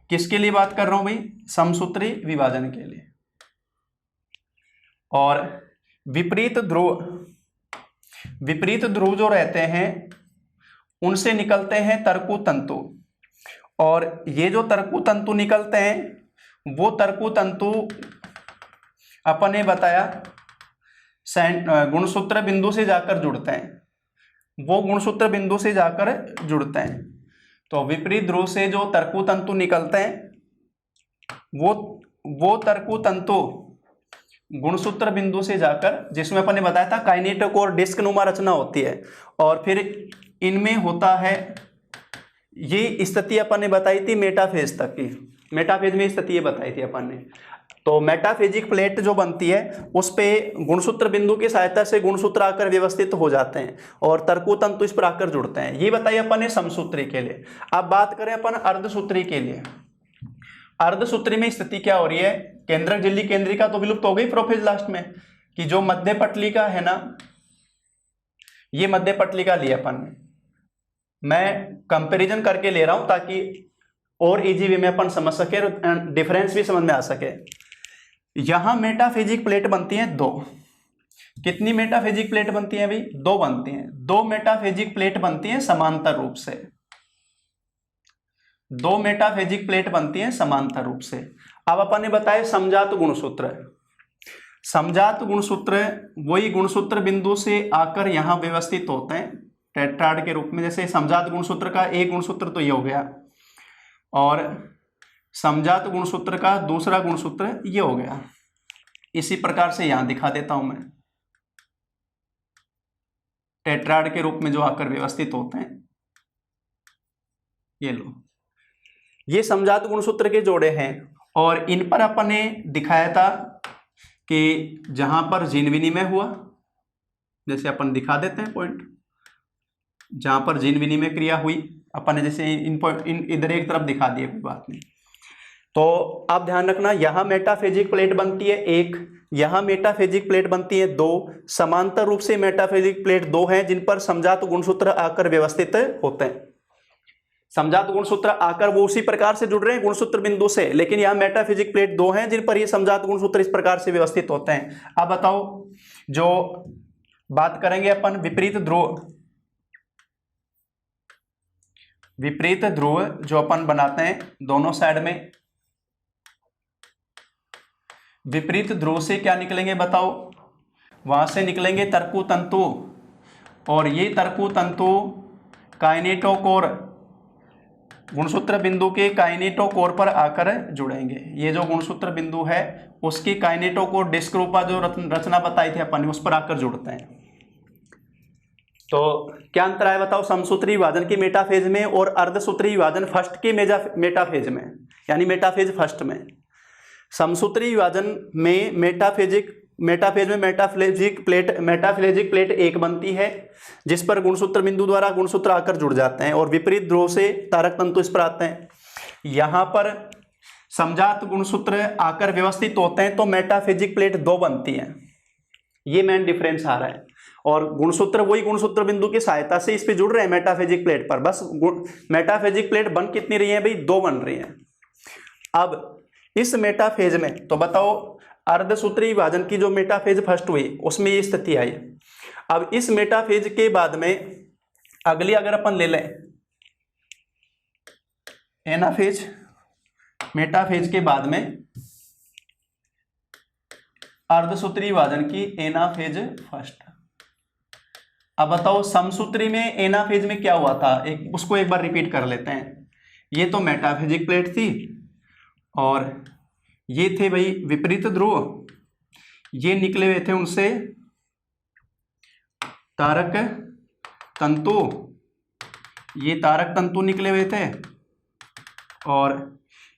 किसके लिए बात कर रहा हूं भाई? समसूत्री विभाजन के लिए। और विपरीत ध्रुव, विपरीत ध्रुव जो रहते हैं उनसे निकलते हैं तरकु तंतु, और ये जो तरकु तंतु निकलते हैं वो तरकु तंतु अपन ने बताया गुणसूत्र बिंदु से जाकर जुड़ते हैं, वो गुणसूत्र बिंदु से जाकर जुड़ते हैं। तो विपरीत ध्रुव से जो तरकु तंतु निकलते हैं वो तरकु तंतु गुणसूत्र बिंदु से जाकर, जिसमें अपन ने बताया था काइनेटोकोर डिस्क नुमा रचना होती है, और फिर इनमें होता है, ये स्थिति अपन ने बताई थी मेटाफेज तक की, मेटाफेज में स्थिति ये बताई थी अपन ने। तो मेटाफेजिक प्लेट जो बनती है उस पे गुणसूत्र बिंदु की सहायता से गुणसूत्र आकर व्यवस्थित हो जाते हैं और तरकु तंतु इस पर आकर जुड़ते हैं। ये बताइए अपन ने समसूत्री के लिए। अब बात करें अपन अर्धसूत्री के लिए। अर्धसूत्री में स्थिति क्या हो रही है, केंद्रक झिल्ली केंद्रिका तो विलुप्त हो गई प्रोफेज लास्ट में, कि जो मध्य पटलिका है ना, ये मध्य पटलिका लिया अपन ने, मैं कंपैरिजन करके ले रहा हूं ताकि और इजी वे में अपन समझ सके, डिफरेंस भी समझ में आ सके। यहां मेटाफेजिक प्लेट बनती हैं दो। कितनी मेटाफेजिक प्लेट बनती हैं भाई? दो बनती हैं। दो मेटाफेजिक प्लेट बनती हैं समांतर रूप से, दो मेटाफेजिक प्लेट बनती हैं समांतर रूप से। अब अपन ने बताया समजात गुणसूत्र। समजात गुणसूत्र वही गुणसूत्र बिंदु से आकर यहां व्यवस्थित होते हैं टेट्राड के रूप में। जैसे समजात गुणसूत्र का एक गुणसूत्र तो ये हो गया, और समजात गुणसूत्र का दूसरा गुणसूत्र ये हो गया। इसी प्रकार से यहां दिखा देता हूं मैं, टेट्राड के रूप में जो आकर व्यवस्थित होते हैं, ये लो, ये समजात गुणसूत्र के जोड़े हैं। और इन पर अपन ने दिखाया था कि जहां पर जीन विनिमय हुआ, जैसे अपन दिखा देते हैं पॉइंट, जहां पर जीन विनिमय क्रिया हुई अपन ने, जैसे इन इधर एक तरफ दिखा दिया, कोई बात नहीं। तो आप ध्यान रखना, यहां मेटाफेजिक प्लेट बनती है एक, यहां मेटाफेजिक प्लेट बनती है दो, समांतर रूप से मेटाफेजिक प्लेट दो हैं जिन पर समजात गुणसूत्र आकर व्यवस्थित होते हैं। समजात गुणसूत्र आकर वो उसी प्रकार से जुड़ रहे हैं गुणसूत्र बिंदु से, लेकिन यहां मेटाफिजिक प्लेट दो हैं जिन पर ये समजात गुणसूत्र इस प्रकार से व्यवस्थित होते हैं। अब बताओ, जो बात करेंगे अपन विपरीत ध्रुव, विपरीत ध्रुव जो अपन बनाते हैं दोनों साइड में, विपरीत ध्रुव से क्या निकलेंगे बताओ? वहां से निकलेंगे तरकु तंतु, और ये तरकु तंतु काइनेटोकोर, गुणसूत्र बिंदु के काइनेटोकोर पर आकर जुड़ेंगे। ये जो गुणसूत्र बिंदु है उसकी काइनेटोकोर डिस्क रूपा जो रचना बताई थी अपन, उस पर आकर जुड़ते हैं। तो क्या अंतर है बताओ समसूत्री विभाजन की मेटाफेज में और अर्धसूत्री विभाजन फर्स्ट की मेटाफेज में, यानी मेटाफेज फर्स्ट में। समसूत्री विभाजन में मेटाफेज में मेटाफिलेजिक प्लेट एक बनती है जिस पर गुणसूत्र बिंदु द्वारा गुणसूत्र आकर जुड़ जाते हैं, और विपरीत ध्रुव से तारक तंतु इस पर आते हैं। यहां पर समजात गुणसूत्र आकर व्यवस्थित होते हैं तो मेटाफेजिक प्लेट दो बनती है, ये मेन डिफरेंस आ रहा है। और गुणसूत्र वही गुणसूत्र बिंदु की सहायता से इस पे जुड़ रहे हैं मेटाफेजिक प्लेट पर, बस मेटाफेजिक प्लेट बन कितनी रही है भाई? दो बन रही है। अब इस मेटाफेज में तो बताओ अर्धसूत्री विभाजन की जो मेटाफेज फर्स्ट हुई उसमें ये स्थिति आई। अब इस मेटाफेज के बाद में अगली अगर अपन ले लें एनाफेज, मेटाफेज के बाद में अर्धसूत्री विभाजन की एनाफेज फर्स्ट। अब बताओ समसूत्री में एनाफेज में क्या हुआ था, उसको एक बार रिपीट कर लेते हैं। ये तो मेटाफेजिक प्लेट थी और ये थे भाई विपरीत ध्रुव, ये निकले हुए थे उनसे तारक तंतु, ये तारक तंतु निकले हुए थे, और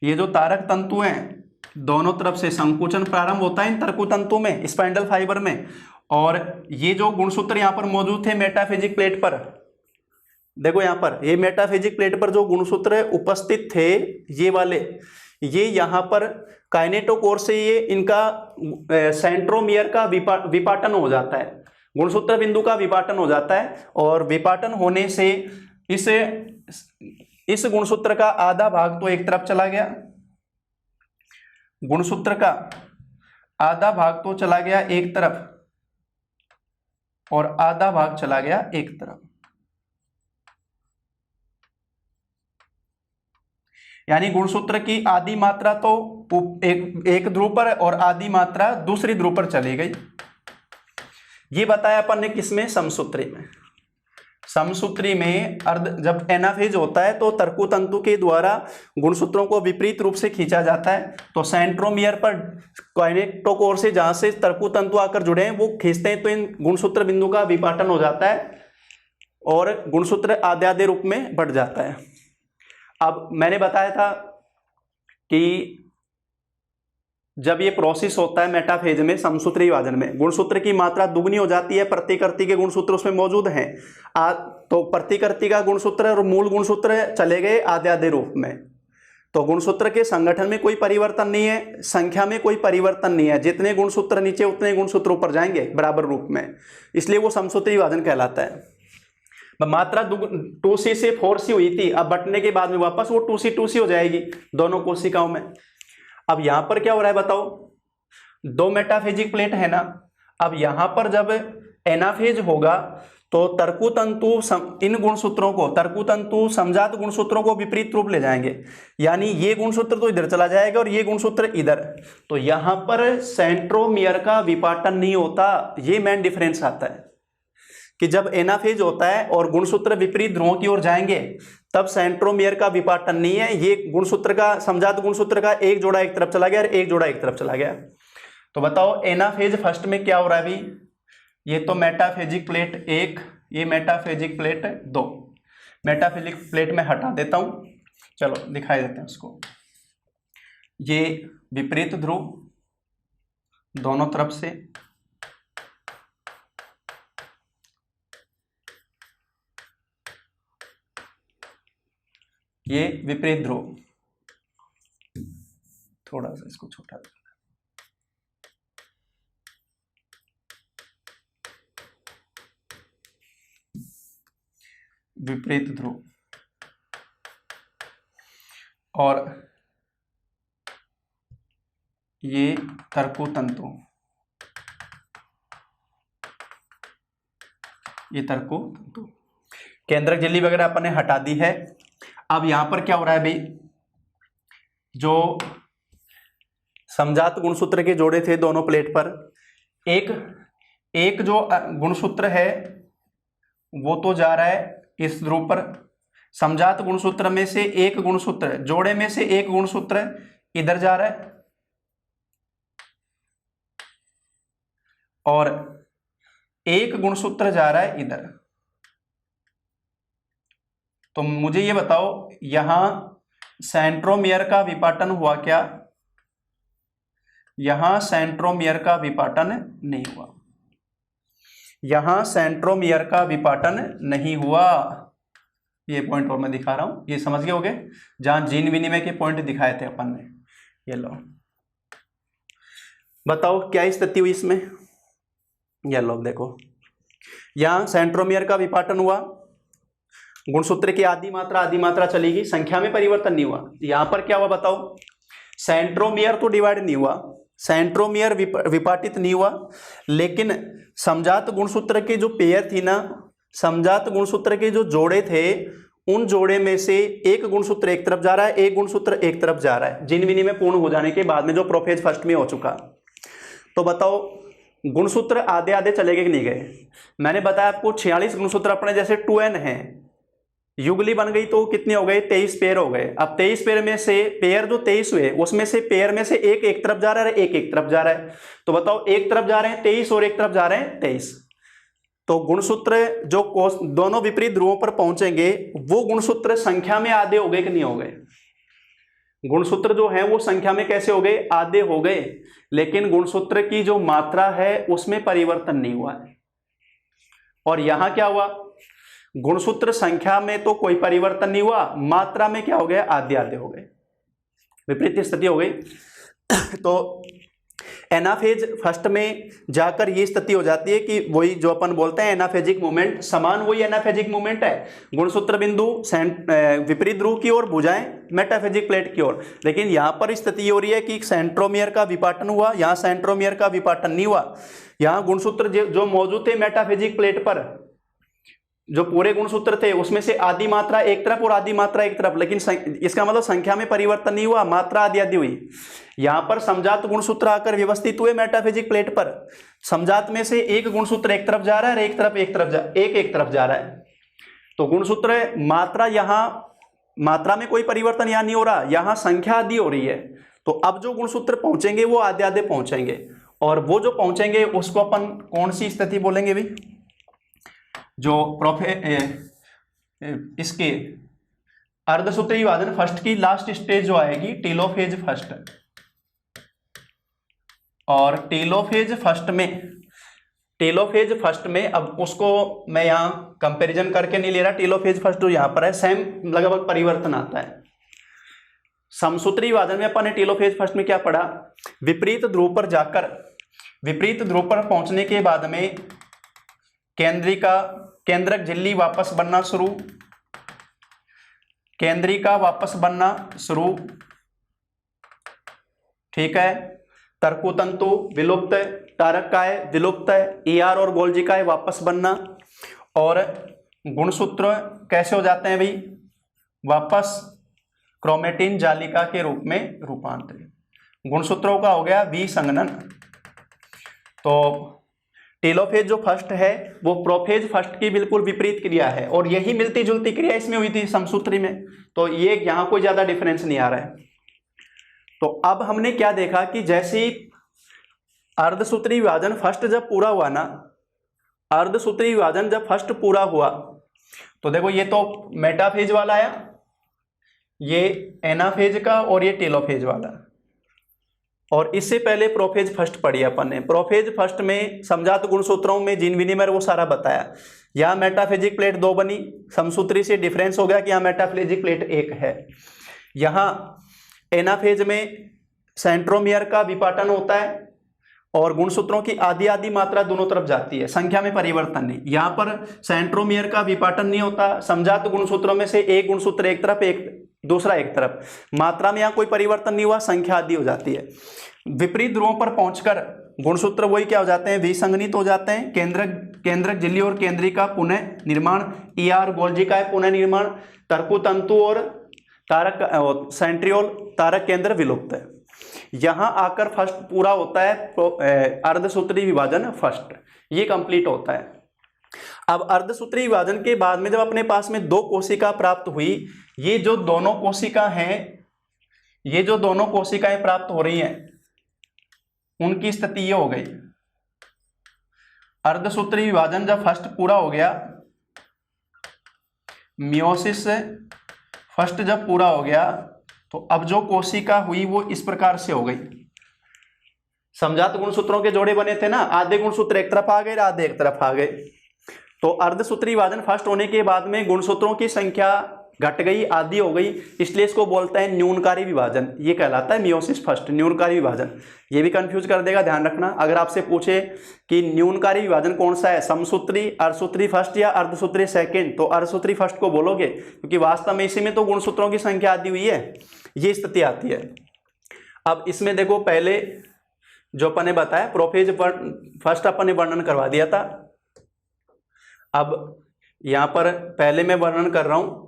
ये जो तारक तंतु हैं दोनों तरफ से संकुचन प्रारंभ होता है इन तरकु तंतु में, स्पाइंडल फाइबर में। और ये जो गुणसूत्र यहाँ पर मौजूद थे मेटाफेजिक प्लेट पर, देखो यहाँ पर ये मेटाफेजिक प्लेट पर जो गुणसूत्र उपस्थित थे ये वाले, ये यहाँ पर काइनेटोकोर से ये इनका सेंट्रोमियर का विपाटन हो जाता है, गुणसूत्र बिंदु का विपाटन हो जाता है, और विपाटन होने से इस गुणसूत्र का आधा भाग तो एक तरफ चला गया, गुणसूत्र का आधा भाग तो चला गया एक तरफ और आधा भाग चला गया एक तरफ, यानी गुणसूत्र की आधी मात्रा तो एक ध्रुव पर और आधी मात्रा दूसरी ध्रुव पर चली गई। ये बताया अपन ने किसमें, समसूत्री में। समसूत्री में जब एनाफेज होता है तो तर्कु तंतु के द्वारा गुणसूत्रों को विपरीत रूप से खींचा जाता है। तो सेंट्रोमियर पर काइनेटोकोर से जहां से तर्कु तंतु आकर जुड़े हैं वो खींचते हैं तो इन गुणसूत्र बिंदु का विपाटन हो जाता है और गुणसूत्र आधे आधे रूप में बढ़ जाता है। अब मैंने बताया था कि जब ये प्रोसेस होता है मेटाफेज में, समसूत्री विभाजन में, गुणसूत्र की मात्रा दुगनी हो जाती है, प्रतिकृति के गुणसूत्र उसमें मौजूद हैं। तो प्रतिकृति का गुणसूत्र और मूल गुणसूत्र चले गए आधे आधे रूप में। तो गुणसूत्र के संगठन में कोई परिवर्तन नहीं है, संख्या में कोई परिवर्तन नहीं है, जितने गुणसूत्र नीचे उतने गुणसूत्र ऊपर जाएंगे बराबर रूप में, इसलिए वो समसूत्री विभाजन कहलाता है। मात्रा 2C से 4C हुई थी, अब बंटने के बाद में वापस वो 2C 2C हो जाएगी दोनों कोशिकाओं में। अब यहां पर क्या हो रहा है बताओ, दो मेटाफेजिक प्लेट है ना। अब यहां पर जब एनाफेज होगा तो तर्कु तंतु इन गुणसूत्रों को, तर्कु तंतु समजात गुणसूत्रों को विपरीत रूप ले जाएंगे, यानी ये गुणसूत्र तो इधर चला जाएगा और ये गुणसूत्र इधर। तो यहां पर सेंट्रोमियर का विपाटन नहीं होता, ये मेन डिफरेंस आता है कि जब एनाफेज होता है और गुणसूत्र विपरीत ध्रुवों की ओर जाएंगे तब सेंट्रोमियर का विपाटन नहीं है। ये गुणसूत्र का, समजात गुणसूत्र का एक जोड़ा एक तरफ चला गया और एक जोड़ा एक तरफ चला गया। तो बताओ एनाफेज फर्स्ट में क्या हो रहा है अभी, ये तो मेटाफेजिक प्लेट 1, ये मेटाफेजिक प्लेट 2। मेटाफेजिक प्लेट में हटा देता हूं, चलो दिखाई देते हैं उसको। ये विपरीत ध्रुव दोनों तरफ से, ये विपरीत ध्रुव, थोड़ा सा इसको छोटा कर, विपरीत ध्रुव, और ये तर्कु तंतु, ये तर्कु तंतु। केंद्रक झिल्ली वगैरह अपन ने हटा दी है। अब यहां पर क्या हो रहा है भाई, जो समजात गुणसूत्र के जोड़े थे दोनों प्लेट पर, एक जो गुणसूत्र है वो तो जा रहा है इस ध्रुव पर। समजात गुणसूत्र में से एक गुणसूत्र, जोड़े में से एक गुणसूत्र इधर जा रहा है और एक गुणसूत्र जा रहा है इधर। तो मुझे ये बताओ यहां सेंट्रोमियर का विपाटन हुआ क्या? यहां सेंट्रोमियर का विपाटन नहीं हुआ, यहां सेंट्रोमियर का विपाटन नहीं हुआ। ये पॉइंट और मैं दिखा रहा हूं, ये समझ गए होगे, जहां जीन विनिमय के पॉइंट दिखाए थे अपन ने। ये लो, बताओ क्या स्थिति हुई इसमें। ये लो देखो, यहां सेंट्रोमियर का विपाटन हुआ, गुणसूत्र की आधी मात्रा चली गई, संख्या में परिवर्तन नहीं हुआ। यहां पर क्या हुआ बताओ, सेंट्रोमियर तो डिवाइड नहीं हुआ, सेंट्रोमियर विपाटित नहीं हुआ, लेकिन समजात गुणसूत्र के जो पेयर थी ना, समजात गुणसूत्र के जो जोड़े थे, उन जोड़े में से एक गुणसूत्र एक तरफ जा रहा है, एक गुणसूत्र एक तरफ जा रहा है, जीन विनिमय पूर्ण हो जाने के बाद में, जो प्रोफेज फर्स्ट में हो चुका। तो बताओ गुणसूत्र आधे आधे चले गए कि नहीं गए? मैंने बताया आपको 46 गुणसूत्र अपने जैसे 2n है, युगली बन गई तो कितने हो गए? 23 पेयर हो गए। अब 23 पेयर में से पेयर जो 23 हुए उसमें से पेयर में से एक एक तरफ जा रहा है, एक एक तरफ जा रहा है। तो बताओ एक तरफ जा रहे हैं 23 और एक तरफ जा रहे हैं 23। तो गुणसूत्र जो दोनों विपरीत ध्रुवों पर पहुंचेंगे वो गुणसूत्र संख्या में आधे हो गए कि नहीं हो गए? गुणसूत्र जो है वो संख्या में कैसे हो गए? आधे हो गए, लेकिन गुणसूत्र की जो मात्रा है उसमें परिवर्तन नहीं हुआ है। और यहां क्या हुआ, गुणसूत्र संख्या में तो कोई परिवर्तन नहीं हुआ, मात्रा में क्या हो गया? आधे आधे हो गए, विपरीत स्थिति हो गई। तो एनाफेज फर्स्ट में जाकर ये स्थिति हो जाती है कि वही जो अपन बोलते हैं एनाफेजिक मूवमेंट, समान वही एनाफेजिक मूवमेंट है, गुणसूत्र बिंदु विपरीत ध्रुव की ओर, भुजाएं मेटाफेजिक प्लेट की ओर। लेकिन यहां पर स्थिति ये हो रही है कि सेंट्रोमियर का विपाटन हुआ, यहां सेंट्रोमियर का विपाटन नहीं हुआ। यहां गुणसूत्र जो मौजूद थे मेटाफेजिक प्लेट पर, जो पूरे गुणसूत्र थे उसमें से आधी मात्रा एक तरफ और आधी मात्रा एक तरफ, लेकिन इसका मतलब संख्या में परिवर्तन नहीं हुआ, मात्रा आधी आधी हुई। यहां पर समजात गुणसूत्र आकर व्यवस्थित हुए मेटाफिजिक प्लेट पर। समजात में से एक गुणसूत्र एक तरफ जा रहा है और एक तरफ जा रहा है। तो गुणसूत्र मात्रा, यहां मात्रा में कोई परिवर्तन यहां नहीं हो रहा, यहां संख्या आधी हो रही है। तो अब जो गुणसूत्र पहुंचेंगे वो आधे आधे पहुंचेंगे, और वो जो पहुंचेंगे उसको अपन कौन सी स्थिति बोलेंगे भाई? जो इसके अर्धसूत्री विभाजन फर्स्ट की लास्ट स्टेज जो आएगी टेलोफेज फर्स्ट, और टेलोफेज फर्स्ट में अब उसको मैं यहां कंपैरिजन करके नहीं ले रहा, टेलोफेज फर्स्ट जो यहां पर है सेम लगभग परिवर्तन आता है। समसूत्री विभाजन में अपन ने टेलोफेज फर्स्ट में क्या पढ़ा? विपरीत ध्रुव पर जाकर, विपरीत ध्रुव पर पहुंचने के बाद में केंद्रक झिल्ली वापस बनना शुरू, केंद्रिका वापस बनना शुरू, ठीक है। तर्कुतंतु विलुप्त, तारकाय विलुप्त, ईआर और गोल्जिकाय वापस बनना, और गुणसूत्र कैसे हो जाते हैं भाई? वापस क्रोमेटिन जालिका के रूप में रूपांतरित। गुणसूत्रों का हो गया विसंगनन। तो टेलोफेज जो फर्स्ट है वो प्रोफेज फर्स्ट की बिल्कुल विपरीत क्रिया है, और यही मिलती जुलती क्रिया इसमें हुई थी समसूत्री में, तो ये यहां कोई ज्यादा डिफरेंस नहीं आ रहा है। तो अब हमने क्या देखा कि जैसे ही अर्धसूत्री विभाजन फर्स्ट जब पूरा हुआ ना, अर्धसूत्री विभाजन जब फर्स्ट पूरा हुआ तो देखो ये तो मेटाफेज वाला आया, ये एनाफेज का, और ये टेलोफेज वाला। और इससे पहले प्रोफेज फर्स्ट पढ़ी अपन ने। प्रोफेज फर्स्ट में समजात गुणसूत्रों में जिन विनिमय वो सारा बताया। यहाँ मेटाफेजिक प्लेट 2 बनी, समसूत्री से डिफरेंस हो गया कि यहाँ मेटाफेजिक प्लेट 1 है। यहाँ एनाफेज में सेंट्रोमियर का विपाटन होता है और गुणसूत्रों की आधी आधी मात्रा दोनों तरफ जाती है, संख्या में परिवर्तन नहीं। यहाँ पर सेंट्रोमियर का विपाटन नहीं होता, समजात गुणसूत्रों में से एक गुणसूत्र एक तरफ, एक दूसरा एक तरफ, मात्रा में यहाँ कोई परिवर्तन नहीं हुआ, संख्या आधी हो जाती है। विपरीत ध्रुवों पर पहुंचकर गुणसूत्र वही क्या हो जाते हैं? विसंगनित हो जाते हैं। केंद्रक झिल्ली और केंद्रिका पुनः निर्माण, ईआर गोल्जिकाय पुनः निर्माण, तर्कुतंतु और तारक सेंट्रियोल तारक केंद्र विलुप्त है। यहां आकर फर्स्ट पूरा होता है अर्धसूत्री विभाजन फर्स्ट, ये कंप्लीट होता है। अब अर्धसूत्री विभाजन के बाद में जब अपने पास में 2 कोशिका प्राप्त हुई, ये जो दोनों कोशिकाएं प्राप्त हो रही हैं उनकी स्थिति ये हो गई। अर्धसूत्री विभाजन जब फर्स्ट पूरा हो गया, मियोसिस फर्स्ट जब पूरा हो गया, तो अब जो कोशिका हुई वो इस प्रकार से हो गई। समजात गुणसूत्रों के जोड़े बने थे ना, आधे गुणसूत्र एक तरफ आ गए, आधे एक तरफ आ गए। तो अर्धसूत्री विभाजन फर्स्ट होने के बाद में गुणसूत्रों की संख्या घट गई, आधी हो गई, इसलिए इसको बोलते हैं न्यूनकारी विभाजन। ये कहलाता है मियोसिस फर्स्ट, न्यूनकारी विभाजन। ये भी कंफ्यूज कर देगा, ध्यान रखना। अगर आपसे पूछे कि न्यूनकारी विभाजन कौन सा है, समसूत्री अर्धसूत्री फर्स्ट या अर्धसूत्री सेकंड, तो अर्धसूत्री फर्स्ट को बोलोगे, क्योंकि वास्तव में इसी में तो गुणसूत्रों की संख्या आधी हुई है, ये स्थिति आती है। अब इसमें देखो, पहले जो अपन ने बताया प्रोफेज फर्स्ट अपन ने वर्णन करवा दिया था। अब यहां पर पहले मैं वर्णन कर रहा हूं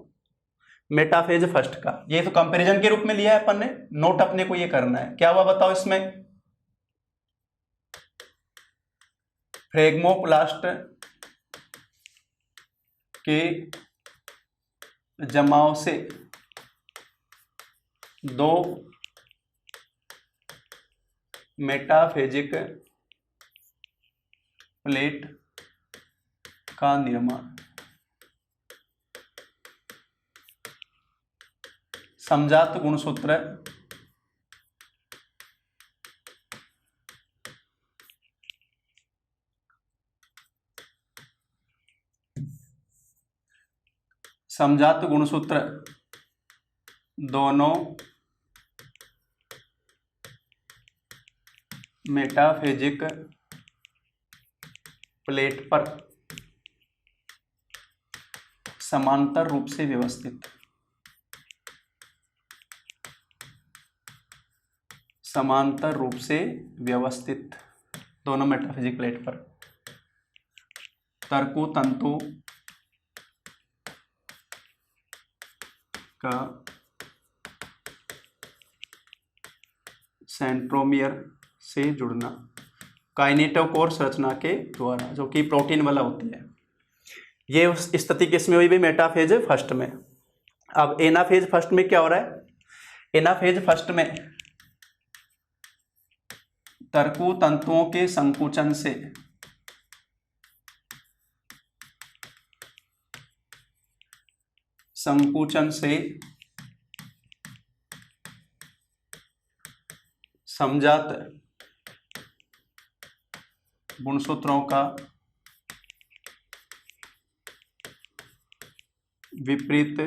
मेटाफेज फर्स्ट का, ये तो कंपैरिजन के रूप में लिया है अपन ने, नोट अपने को ये करना है। क्या हुआ बताओ इसमें? फ्रेगमोप्लास्ट के जमाव से 2 मेटाफेजिक प्लेट का निर्माण। समजात गुणसूत्र दोनों मेटाफेजिक प्लेट पर समांतर रूप से व्यवस्थित, समांतर रूप से व्यवस्थित दोनों मेटाफिजिक प्लेट पर तर्कुतंतु का सेंट्रोमियर से जुड़ना काइनेटोकोर संरचना के द्वारा, जो कि प्रोटीन वाला होती है। ये उस स्थिति किसमें हुई भी? मेटाफेज फर्स्ट में। अब एनाफेज फर्स्ट में क्या हो रहा है? एनाफेज फर्स्ट में तर्कु तंतुओं के संकुचन से समजात गुणसूत्रों का विपरीत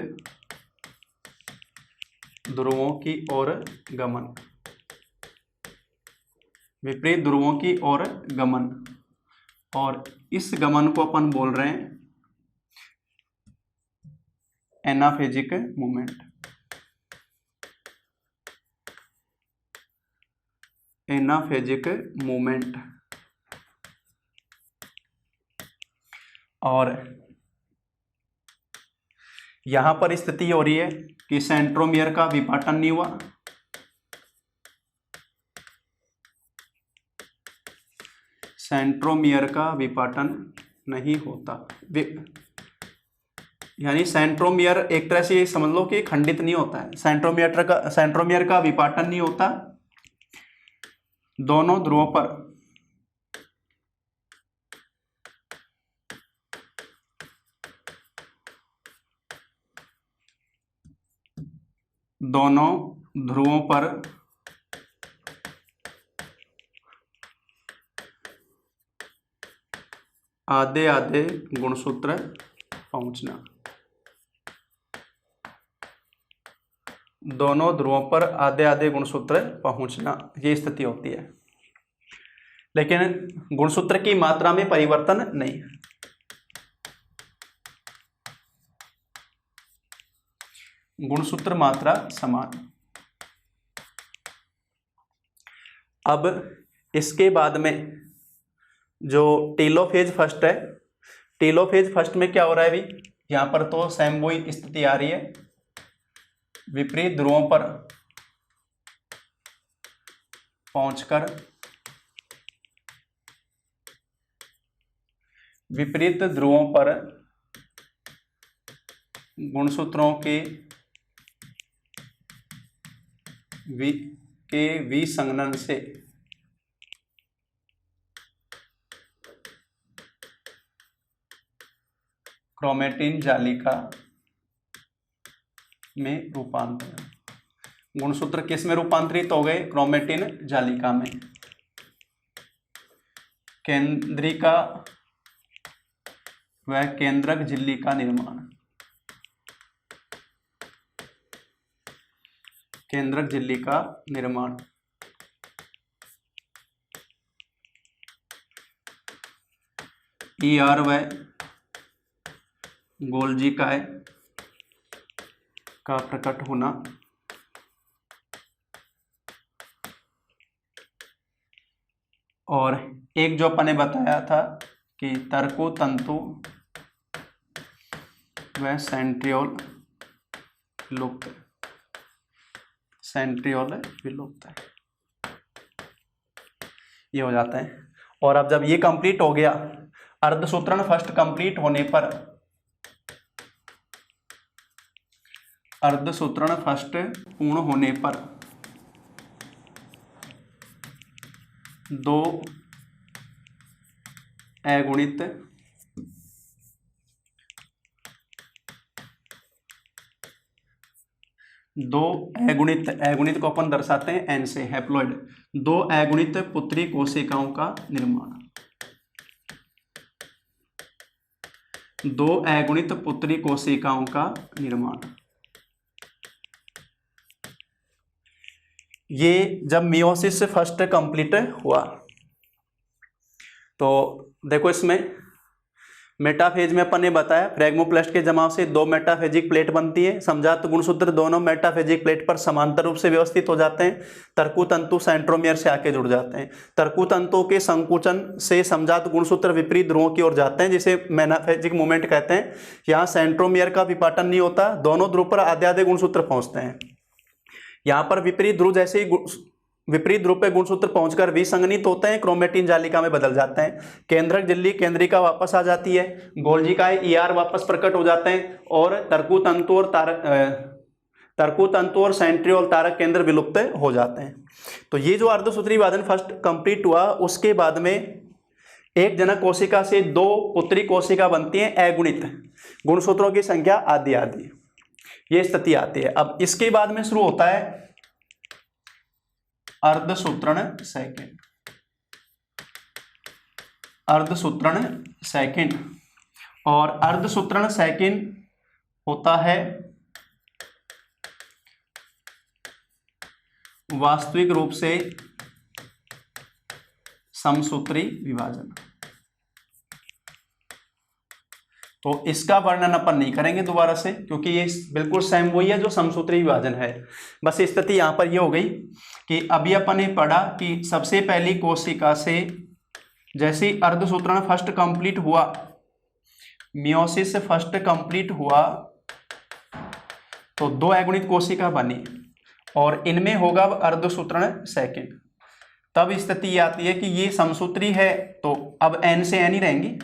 ध्रुवों की ओर गमन, विपरीत ध्रुवों की ओर गमन, और इस गमन को अपन बोल रहे हैं एनाफेजिक मूवमेंट। एनाफेजिक मूवमेंट। और यहां पर स्थिति हो रही है कि सेंट्रोमियर का विपाटन नहीं हुआ, सेंट्रोमियर का विपाटन नहीं होता, यानी सेंट्रोमियर एक तरह से समझ लो कि खंडित नहीं होता है। सेंट्रोमियर का विपाटन नहीं होता। दोनों ध्रुवों पर आधे आधे गुणसूत्र पहुंचना। दोनों ध्रुवों पर आधे आधे गुणसूत्र पहुंचना, ये स्थिति होती है। लेकिन गुणसूत्र की मात्रा में परिवर्तन नहीं। गुणसूत्र मात्रा समान। अब इसके बाद में जो टेलोफेज फर्स्ट है, टेलोफेज फर्स्ट में क्या हो रहा है अभी? यहां पर तो सेम वही स्थिति आ रही है, विपरीत ध्रुवों पर पहुंचकर विपरीत ध्रुवों पर गुणसूत्रों के विसंगनन से क्रोमेटिन जालिका में रूपांतरण। गुणसूत्र किस में रूपांतरित हो गए? क्रोमेटिन जालिका में। केंद्रिका व केंद्रक झिल्ली का निर्माण। केंद्रक झिल्ली का निर्माण। ER व गोल्जी का प्रकट होना। और एक जो अपन ने बताया था कि तर्कु तंतु व सेंट्रियोल विलुप्त, सेंट्रियोल विलुप्त है, ये हो जाता है। और अब जब ये कंप्लीट हो गया, अर्धसूत्रण फर्स्ट कंप्लीट होने पर, अर्धसूत्रण फर्स्ट पूर्ण होने पर दो अगुणित अगुणित को अपन दर्शाते हैं एन से, हैप्लॉइड। दो अगुणित पुत्री कोशिकाओं का निर्माण। दो अगुणित पुत्री कोशिकाओं का निर्माण। ये जब मियोसिस फर्स्ट कंप्लीट हुआ, तो देखो इसमें मेटाफेज में अपन ने बताया फ्रेगमोप्लास्ट के जमाव से दो मेटाफेजिक प्लेट बनती है। समजात गुणसूत्र दोनों मेटाफेजिक प्लेट पर समांतर रूप से व्यवस्थित हो जाते हैं। तर्कु तंतु सेंट्रोमियर से आके जुड़ जाते हैं। तर्कु तंतुओं के संकुचन से समजात गुणसूत्र विपरीत ध्रुवों की ओर जाते हैं, जिसे मेटाफेजिक मूवमेंट कहते हैं। यहाँ सेंट्रोमियर का विपाटन नहीं होता, दोनों ध्रुव पर आधे आधे गुणसूत्र पहुंचते हैं। यहाँ पर विपरीत ध्रुव जैसे ही विपरीत ध्रुव पे गुणसूत्र पहुंचकर विसंगनित होते हैं, क्रोमेटिन जालिका में बदल जाते हैं। केंद्रक झिल्ली केंद्रिका वापस आ जाती है, गोल्जिकाएं ईआर वापस प्रकट हो जाते हैं और तर्कु तंतु और सेंट्रियोल तारक केंद्र विलुप्त हो जाते हैं। तो ये जो अर्धसूत्री विभाजन फर्स्ट कंप्लीट हुआ, उसके बाद में एक जनक कोशिका से दो पुत्री कोशिका बनती हैं अगुणित, गुणसूत्रों की संख्या आदि आदि, ये स्थिति आती है। अब इसके बाद में शुरू होता है अर्धसूत्रण सेकंड। अर्धसूत्रण सेकंड और अर्धसूत्रण सेकंड होता है वास्तविक रूप से समसूत्री विभाजन। तो इसका वर्णन अपन नहीं करेंगे दोबारा से, क्योंकि ये बिल्कुल सेम वही है जो समसूत्री विभाजन है। बस स्थिति यहां पर ये हो गई कि अभी अपन ने पढ़ा कि सबसे पहली कोशिका से जैसे अर्धसूत्रण फर्स्ट कंप्लीट हुआ, मियोसिस फर्स्ट कंप्लीट हुआ, तो दो अगुणित कोशिका बनी और इनमें होगा अर्धसूत्रण सेकंड। तब स्थिति ये आती है कि ये समसूत्री है, तो अब n से n ही रहेंगी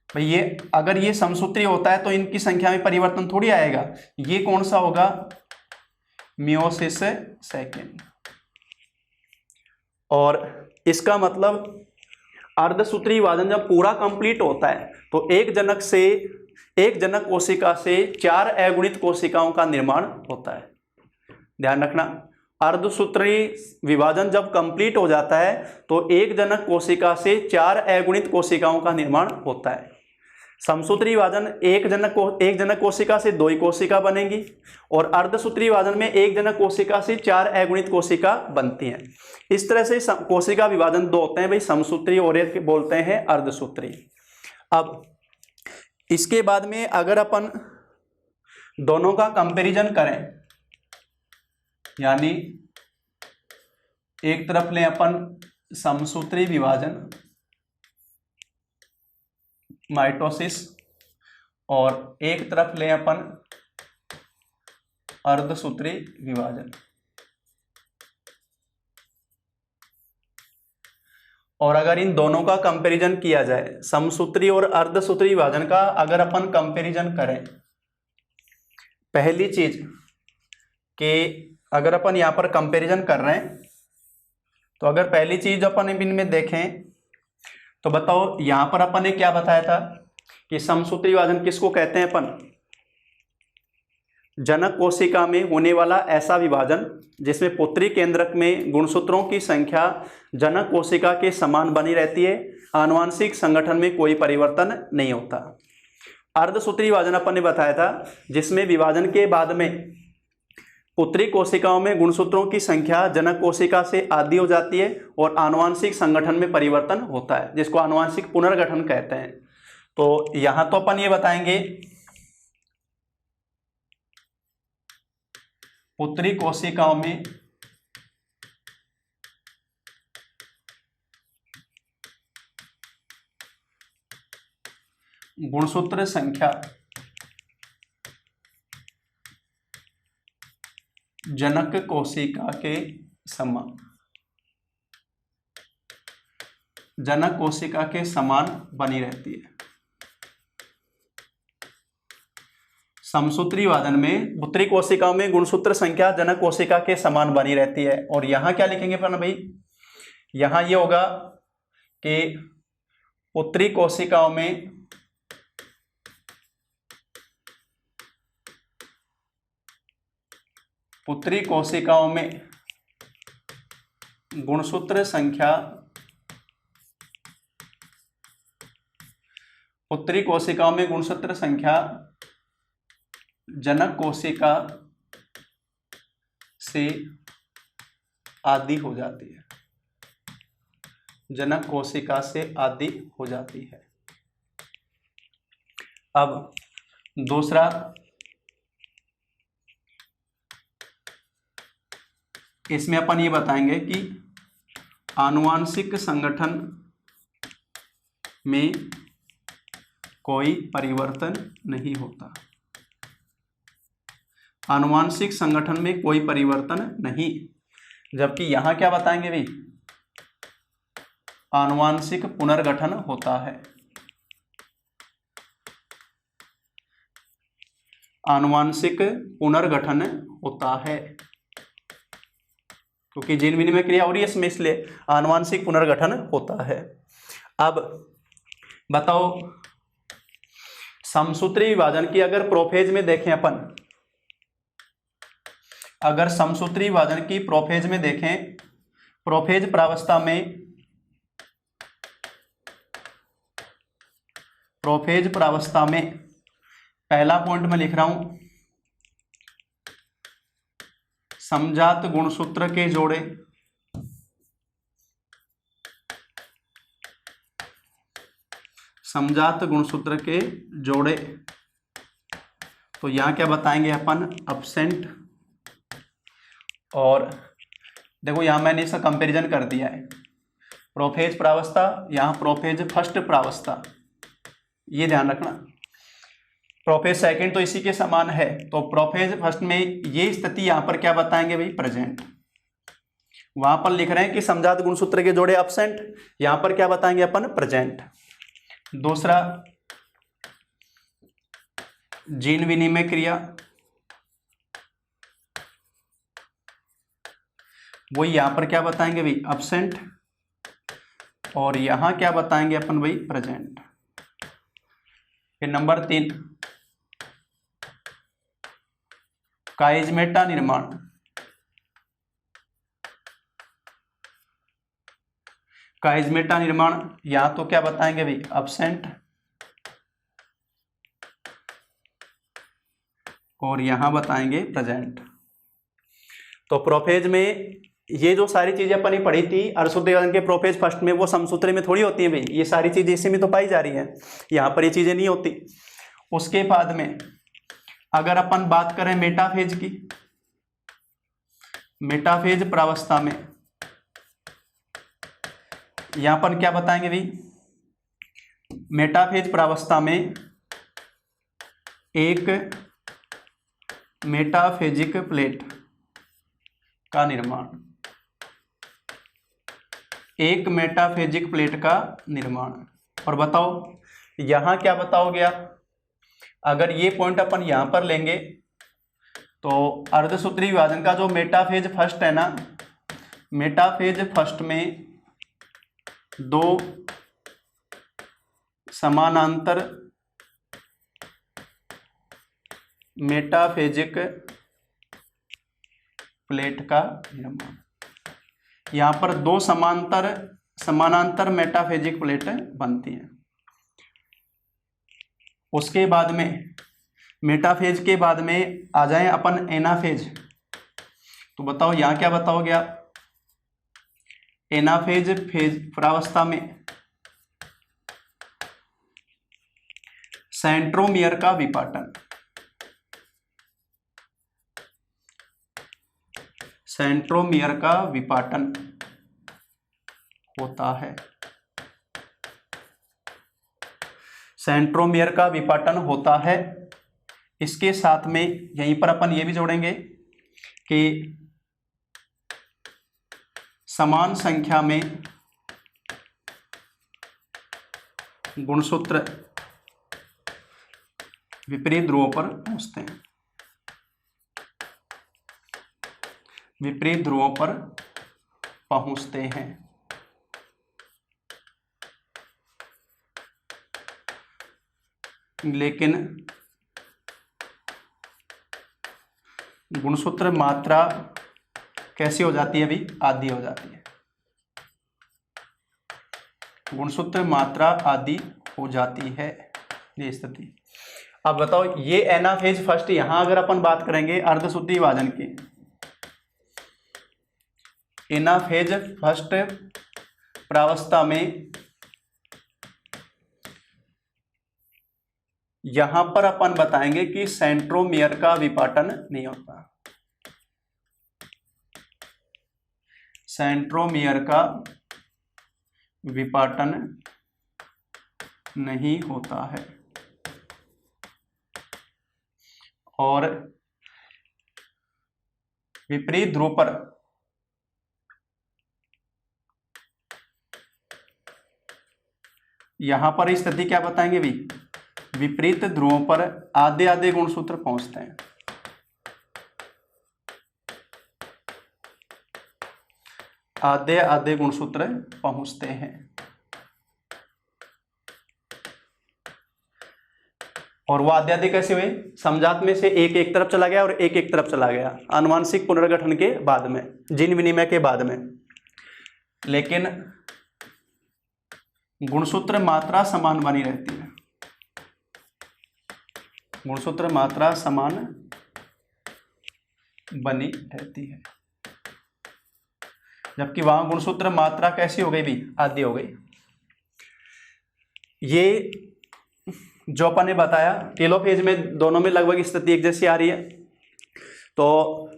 भाई। ये अगर ये समसूत्री होता है तो इनकी संख्या में परिवर्तन थोड़ी आएगा। ये कौन सा होगा, मियोसिस सेकंड। और इसका मतलब अर्धसूत्री विभाजन जब पूरा कंप्लीट होता है तो एक जनक कोशिका से चार अगुणित कोशिकाओं का निर्माण होता है। ध्यान रखना, अर्धसूत्री विभाजन जब कंप्लीट हो जाता है तो एक जनक कोशिका से चार अगुणित कोशिकाओं का निर्माण होता है। समसूत्री विभाजन एक जनक कोशिका से दो ही कोशिका बनेंगी और अर्धसूत्री विभाजन में एक जनक कोशिका से चार अगुणित कोशिका बनती हैं। इस तरह से कोशिका विभाजन दो होते हैं भाई, समसूत्री और एक बोलते हैं अर्धसूत्री। अब इसके बाद में अगर अपन दोनों का कंपैरिजन करें, यानी एक तरफ लें अपन समसूत्री विभाजन माइटोसिस और एक तरफ लें अपन अर्धसूत्री विभाजन, और अगर इन दोनों का कंपैरिजन किया जाए, समसूत्री और अर्धसूत्री विभाजन का अगर अपन कंपैरिजन करें, पहली चीज कि अगर अपन यहां पर कंपैरिजन कर रहे हैं तो अगर पहली चीज अपन इनमें देखें तो बताओ, यहां पर अपन ने क्या बताया था कि समसूत्री विभाजन किसको कहते हैं अपन, जनक कोशिका में होने वाला ऐसा विभाजन जिसमें पुत्री केंद्रक में गुणसूत्रों की संख्या जनक कोशिका के समान बनी रहती है, आनुवंशिक संगठन में कोई परिवर्तन नहीं होता। अर्धसूत्री विभाजन अपन ने बताया था जिसमें विभाजन के बाद में पुत्री कोशिकाओं में गुणसूत्रों की संख्या जनक कोशिका से आधी हो जाती है और आनुवंशिक संगठन में परिवर्तन होता है, जिसको आनुवंशिक पुनर्गठन कहते हैं। तो यहां तो अपन ये बताएंगे पुत्री कोशिकाओं में गुणसूत्र संख्या जनक कोशिका के समान, जनक कोशिका के समान बनी रहती है। समसूत्री विभाजन में पुत्री कोशिकाओं में गुणसूत्र संख्या जनक कोशिका के समान बनी रहती है। और यहां क्या लिखेंगे अपन भाई, यहां ये होगा कि पुत्री कोशिकाओं में गुणसूत्र संख्या जनक कोशिका से आधी हो जाती है, जनक कोशिका से आधी हो जाती है। अब दूसरा, इसमें अपन ये बताएंगे कि आनुवांशिक संगठन में कोई परिवर्तन नहीं होता। आनुवांशिक संगठन में कोई परिवर्तन नहीं, जबकि यहां क्या बताएंगे भाई, आनुवांशिक पुनर्गठन होता है। आनुवांशिक पुनर्गठन होता है, क्योंकि जीन विनिमय क्रिया हो रही है इसमें, इसलिए आनुवांशिक पुनर्गठन होता है। अब बताओ, समसूत्री विभाजन की अगर प्रोफेज में देखें अपन, अगर समसूत्री विभाजन की प्रोफेज में देखें, प्रोफेज प्रावस्था में, प्रोफेज प्रावस्था में पहला पॉइंट मैं लिख रहा हूं, समजात गुणसूत्र के जोड़े, समजात गुणसूत्र के जोड़े, तो यहां क्या बताएंगे अपन, अब्सेंट। और देखो यहां मैंने इसका कंपैरिजन कर दिया है, प्रोफेज प्रावस्था, यहां प्रोफेज फर्स्ट प्रावस्था, ये ध्यान रखना। प्रोफेज सेकंड तो इसी के समान है, तो प्रोफेज फर्स्ट में ये स्थिति यहां पर क्या बताएंगे भाई, प्रेजेंट। वहां पर लिख रहे हैं कि समजात गुणसूत्र के जोड़े अब्सेंट, यहां पर क्या बताएंगे अपन, प्रेजेंट। दूसरा, जीन विनिमय क्रिया, वो यहां पर क्या बताएंगे भाई, अब्सेंट, और यहां क्या बताएंगे अपन भाई, प्रेजेंट। फिर नंबर 3, काइजमेटा निर्माण, काइजमेटा निर्माण, यहां तो क्या बताएंगे भाई, अब्सेंट, और यहां बताएंगे प्रेजेंट। तो प्रोफेज में ये जो सारी चीजें अपन ने पढ़ी थी अर्धसूत्री विभाजन के प्रोफेज फर्स्ट में, वो समसूत्री में थोड़ी होती है भाई, ये सारी चीजें इसी में तो पाई जा रही हैं, यहाँ पर ये चीजें नहीं होती। उसके बाद में अगर अपन बात करें मेटाफेज की, मेटाफेज प्रावस्था में यहां पर क्या बताएंगे भाई, मेटाफेज प्रावस्था में एक मेटाफेजिक प्लेट का निर्माण, एक मेटाफेजिक प्लेट का निर्माण। और बताओ यहां क्या बताओगे आप, अगर ये पॉइंट अपन यहां पर लेंगे तो अर्धसूत्री विभाजन का जो मेटाफेज फर्स्ट है ना, मेटाफेज फर्स्ट में दो समानांतर मेटाफेजिक प्लेट का निर्माण, यहां पर दो समानांतर मेटाफेजिक प्लेट बनती हैं। उसके बाद में मेटाफेज के बाद में आ जाएं अपन एनाफेज, तो बताओ यहां क्या बताओगे आप, एनाफेज फेज प्रावस्था में सेंट्रोमियर का विपाटन, सेंट्रोमियर का विपाटन होता है, सेंट्रोमियर का विपाटन होता है। इसके साथ में यहीं पर अपन ये भी जोड़ेंगे कि समान संख्या में गुणसूत्र विपरीत ध्रुवों पर पहुंचते हैं, विपरीत ध्रुवों पर पहुंचते हैं। लेकिन गुणसूत्र मात्रा कैसी हो जाती है अभी, आधी हो जाती है, गुणसूत्र मात्रा आधी हो जाती है, ये स्थिति। अब बताओ ये एनाफेज फर्स्ट, यहां अगर अपन बात करेंगे अर्धसूत्री विभाजन की, एनाफेज फर्स्ट प्रावस्था में यहां पर अपन बताएंगे कि सेंट्रोमियर का विपाटन नहीं होता, सेंट्रोमियर का विपाटन नहीं होता है, और विपरीत ध्रुव पर यहां पर स्थिति क्या बताएंगे भी, विपरीत ध्रुवों पर आधे आधे गुणसूत्र पहुंचते हैं, आधे आधे गुणसूत्र पहुंचते हैं। और वो आधे आधे कैसे हुए, समजात में से एक एक तरफ चला गया और एक एक तरफ चला गया आनुवंशिक पुनर्गठन के बाद में, जीन विनिमय के बाद में। लेकिन गुणसूत्र मात्रा समान बनी रहती है, गुणसूत्र मात्रा समान बनी रहती है, जबकि वहां गुणसूत्र मात्रा कैसी हो गई भी, आधी हो गई। ये जो अपन ने बताया टेलोफेज में दोनों में लगभग स्थिति एक जैसी आ रही है। तो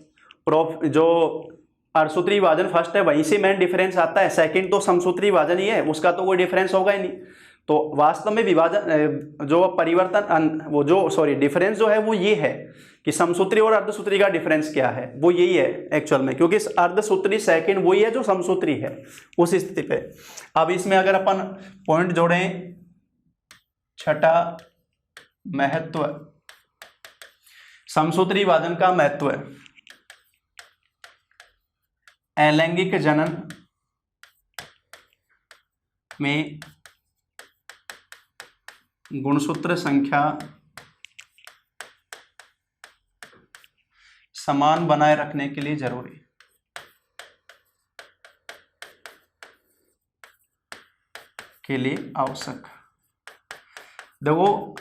जो अर्धसूत्री विभाजन फर्स्ट है वहीं से मेन डिफरेंस आता है, सेकंड तो समसूत्री विभाजन ही है, उसका तो कोई डिफरेंस होगा ही नहीं। तो वास्तव में विभाजन जो परिवर्तन वो जो डिफरेंस जो है वो ये है कि समसूत्री और अर्धसूत्री का डिफरेंस क्या है, वो यही है एक्चुअल में, क्योंकि अर्धसूत्री सेकंड वही है जो समसूत्री है उस स्थिति पे। अब इसमें अगर अपन पॉइंट जोड़ें, छठा महत्व, समसूत्री विभाजन का महत्व, अलैंगिक जनन में गुणसूत्र संख्या समान बनाए रखने के लिए जरूरी, के लिए आवश्यक। देखो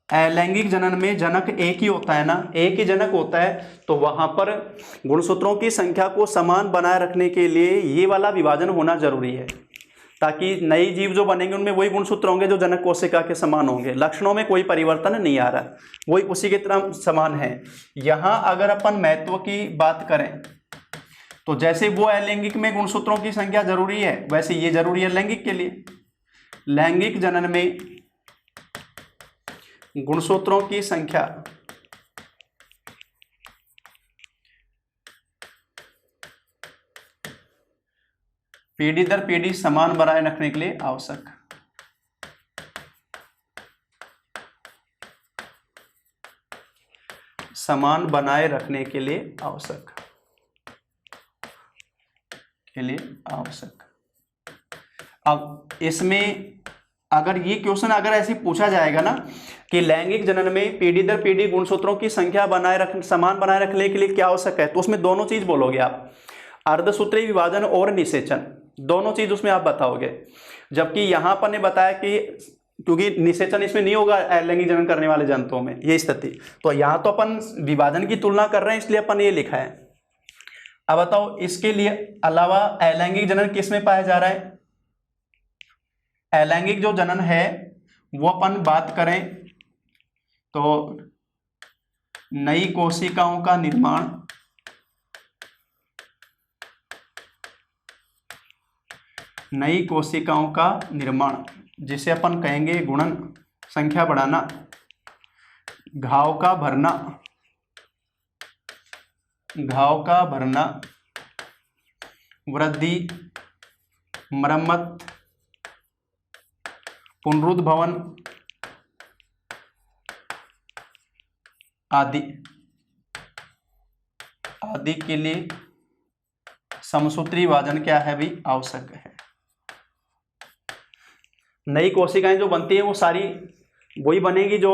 अलैंगिक जनन में जनक एक ही होता है ना, एक ही जनक होता है, तो वहां पर गुणसूत्रों की संख्या को समान बनाए रखने के लिए ये वाला विभाजन होना जरूरी है, ताकि नई जीव जो बनेंगे उनमें वही गुणसूत्र होंगे जो जनक कोशिका के समान होंगे, लक्षणों में कोई परिवर्तन नहीं आ रहा, वही उसी की तरह समान है। यहाँ अगर अपन महत्व की बात करें तो जैसे वो अलैंगिक में गुणसूत्रों की संख्या जरूरी है वैसे ये जरूरी है लैंगिक के लिए। लैंगिक जनन में गुणसूत्रों की संख्या पीढ़ी दर पीढ़ी समान बनाए रखने के लिए आवश्यक। समान बनाए रखने के लिए आवश्यक, के लिए आवश्यक। अब इसमें अगर ये क्वेश्चन अगर ऐसे पूछा जाएगा ना कि लैंगिक जनन में पीढ़ी दर पीढ़ी गुणसूत्रों की संख्या समान बनाए रखने के लिए क्या आवश्यक है, तो उसमें दोनों चीज बोलोगे आप, अर्धसूत्री विभाजन और निषेचन, दोनों चीज उसमें आप बताओगे। जबकि यहां पर ने बताया कि क्योंकि निषेचन इसमें नहीं होगा अलैंगिक जनन करने वाले जंतुओं में ये स्थिति, तो यहां तो अपन विभाजन की तुलना कर रहे हैं इसलिए अपन ये लिखा है। अब बताओ इसके लिए अलावा अलैंगिक जनन किस में पाया जा रहा है। अलैंगिक जो जनन है वो अपन बात करें तो नई कोशिकाओं का निर्माण, नई कोशिकाओं का निर्माण जिसे अपन कहेंगे गुणन, संख्या बढ़ाना, घाव का भरना, घाव का भरना, वृद्धि, मरम्मत, पुनरुद्भवन आदि आदि के लिए समसूत्री विभाजन क्या है भी आवश्यक है। नई कोशिकाएं जो बनती है वो सारी वही बनेगी जो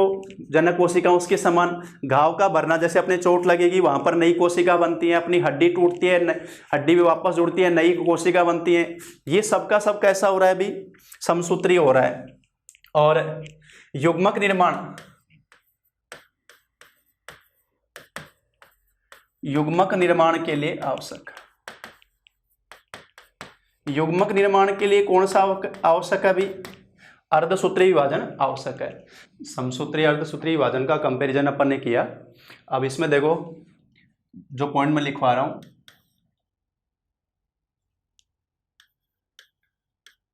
जनक कोशिका उसके समान। घाव का भरना जैसे अपने चोट लगेगी वहां पर नई कोशिका बनती है, अपनी हड्डी टूटती है हड्डी भी वापस जुड़ती है, नई कोशिका बनती है, ये सबका सब कैसा हो रहा है भी समसूत्री हो रहा है। और युग्मक निर्माण, युग्मक निर्माण के लिए आवश्यक, युग्मक निर्माण के लिए कौन सा आवश्यक है भी, अर्धसूत्री विभाजन आवश्यक है। समसूत्री अर्धसूत्री विभाजन का कंपैरिजन अपन ने किया। अब इसमें देखो जो पॉइंट मैं लिखवा रहा हूं,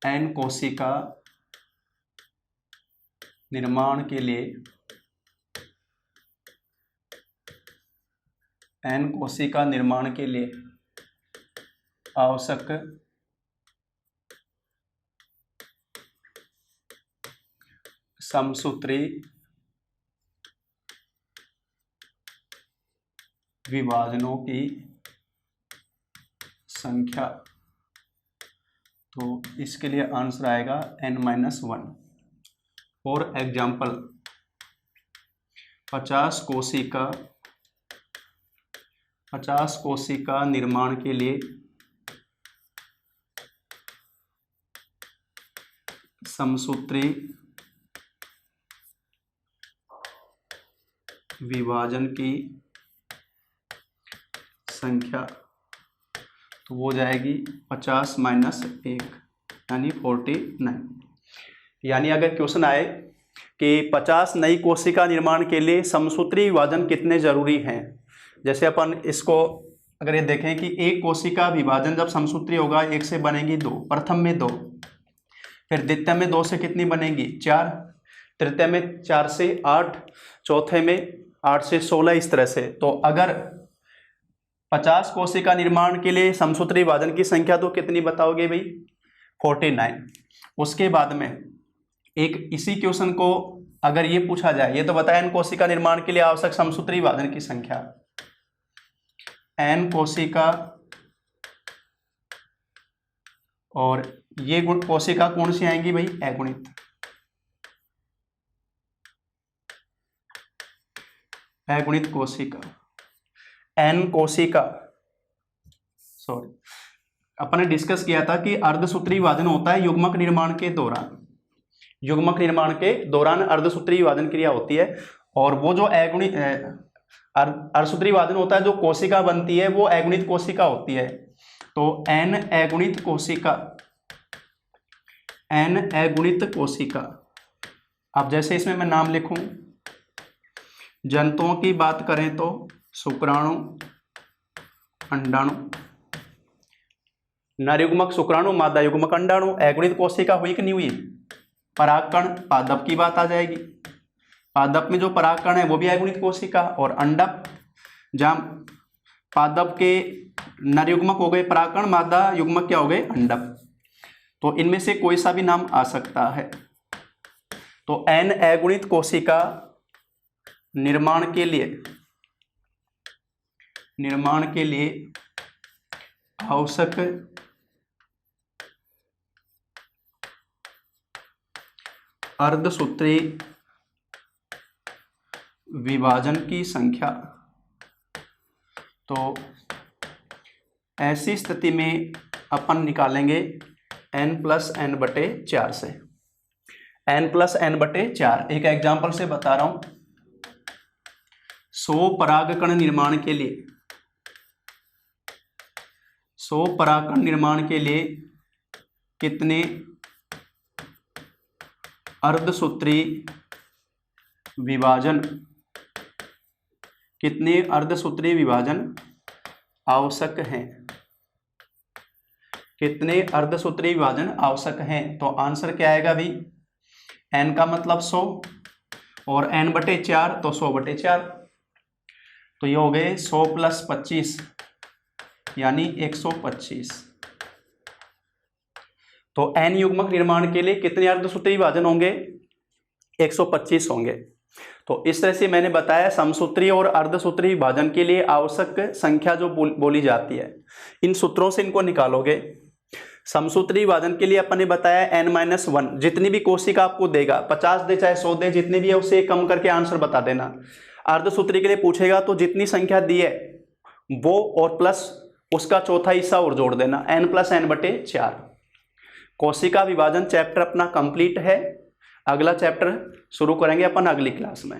n कोशिका निर्माण के लिए n कोशिका निर्माण के लिए आवश्यक समसूत्री विभाजनों की संख्या, तो इसके लिए आंसर आएगा n-1। फॉर एग्जाम्पल 50 कोशिका निर्माण के लिए समसूत्री विभाजन की संख्या, तो वो जाएगी 50 - 1 यानी 49। यानी अगर क्वेश्चन आए कि 50 नई कोशिका निर्माण के लिए समसूत्री विभाजन कितने जरूरी हैं, जैसे अपन इसको अगर ये देखें कि एक कोशिका विभाजन जब समसूत्री होगा 1 से बनेगी 2, प्रथम में 2, फिर द्वितीय में 2 से कितनी बनेगी 4, तृतीय में 4 से 8, चौथे में 8 से 16, इस तरह से। तो अगर 50 कोशिका निर्माण के लिए समसूत्री विभाजन की संख्या तो कितनी बताओगे भाई 49। उसके बाद में एक इसी क्वेश्चन को अगर ये पूछा जाए, ये तो बताया n कोशिका निर्माण के लिए आवश्यक समसूत्री विभाजन की संख्या, n कोशिका और ये कोशिका कौन सी आएंगी भाई अगुणित, अगुणित कोशिका, n कोशिका, सॉरी अपन ने डिस्कस किया था कि अर्धसूत्री विभाजन होता है युग्मक निर्माण के दौरान, युग्मक निर्माण के दौरान अर्धसूत्री विभाजन क्रिया होती है। और वो जो अगुणित अर्धसूत्री विभाजन होता है, जो कोशिका बनती है वो अगुणित कोशिका होती है। तो n अगुणित कोशिका, n अगुणित कोशिका, अब जैसे इसमें मैं नाम लिखूं, जंतुओं की बात करें तो शुक्राणु, अंडाणु, नर युग्मक शुक्राणु, मादा युग्मक अंडाणु, अगुणित कोशिका हुई कि नहीं हुई। परागकण पादप की बात आ जाएगी, पादप में जो परागकण है वो भी अगुणित कोशिका, और अंडक जहाँ पादप के नर युग्मक हो गए परागकण, मादा युग्मक क्या हो गए अंडक। तो इनमें से कोई सा भी नाम आ सकता है। तो n अगुणित कोशिका निर्माण के लिए आवश्यक अर्धसूत्री विभाजन की संख्या, तो ऐसी स्थिति में अपन निकालेंगे n+n/4 से, n+n/4। एक एग्जांपल से बता रहा हूं, 100 परागकण निर्माण के लिए, 100 परागकण निर्माण के लिए कितने अर्धसूत्री विभाजन, कितने अर्धसूत्री विभाजन आवश्यक हैं, कितने अर्धसूत्री विभाजन आवश्यक हैं। तो आंसर क्या आएगा भाई, n का मतलब 100 और n/4 तो 100/4, तो ये हो गए 100 + 25 यानी 125। तो n युग्मक निर्माण के लिए कितने अर्धसूत्री विभाजन होंगे 125 होंगे। तो इस तरह से मैंने बताया समसूत्री और अर्धसूत्री विभाजन के लिए आवश्यक संख्या जो बोली जाती है, इन सूत्रों से इनको निकालोगे। समसूत्री विभाजन के लिए अपन ने बताया n-1, जितनी भी कोशिका आपको देगा 50 दे चाहे 100 दे, जितनी भी है उससे कम करके आंसर बता देना। अर्धसूत्री के लिए पूछेगा तो जितनी संख्या दी है वो और प्लस उसका चौथा हिस्सा और जोड़ देना, n+n/4। कोशिका विभाजन चैप्टर अपना कंप्लीट है। अगला चैप्टर शुरू करेंगे अपन अगली क्लास में।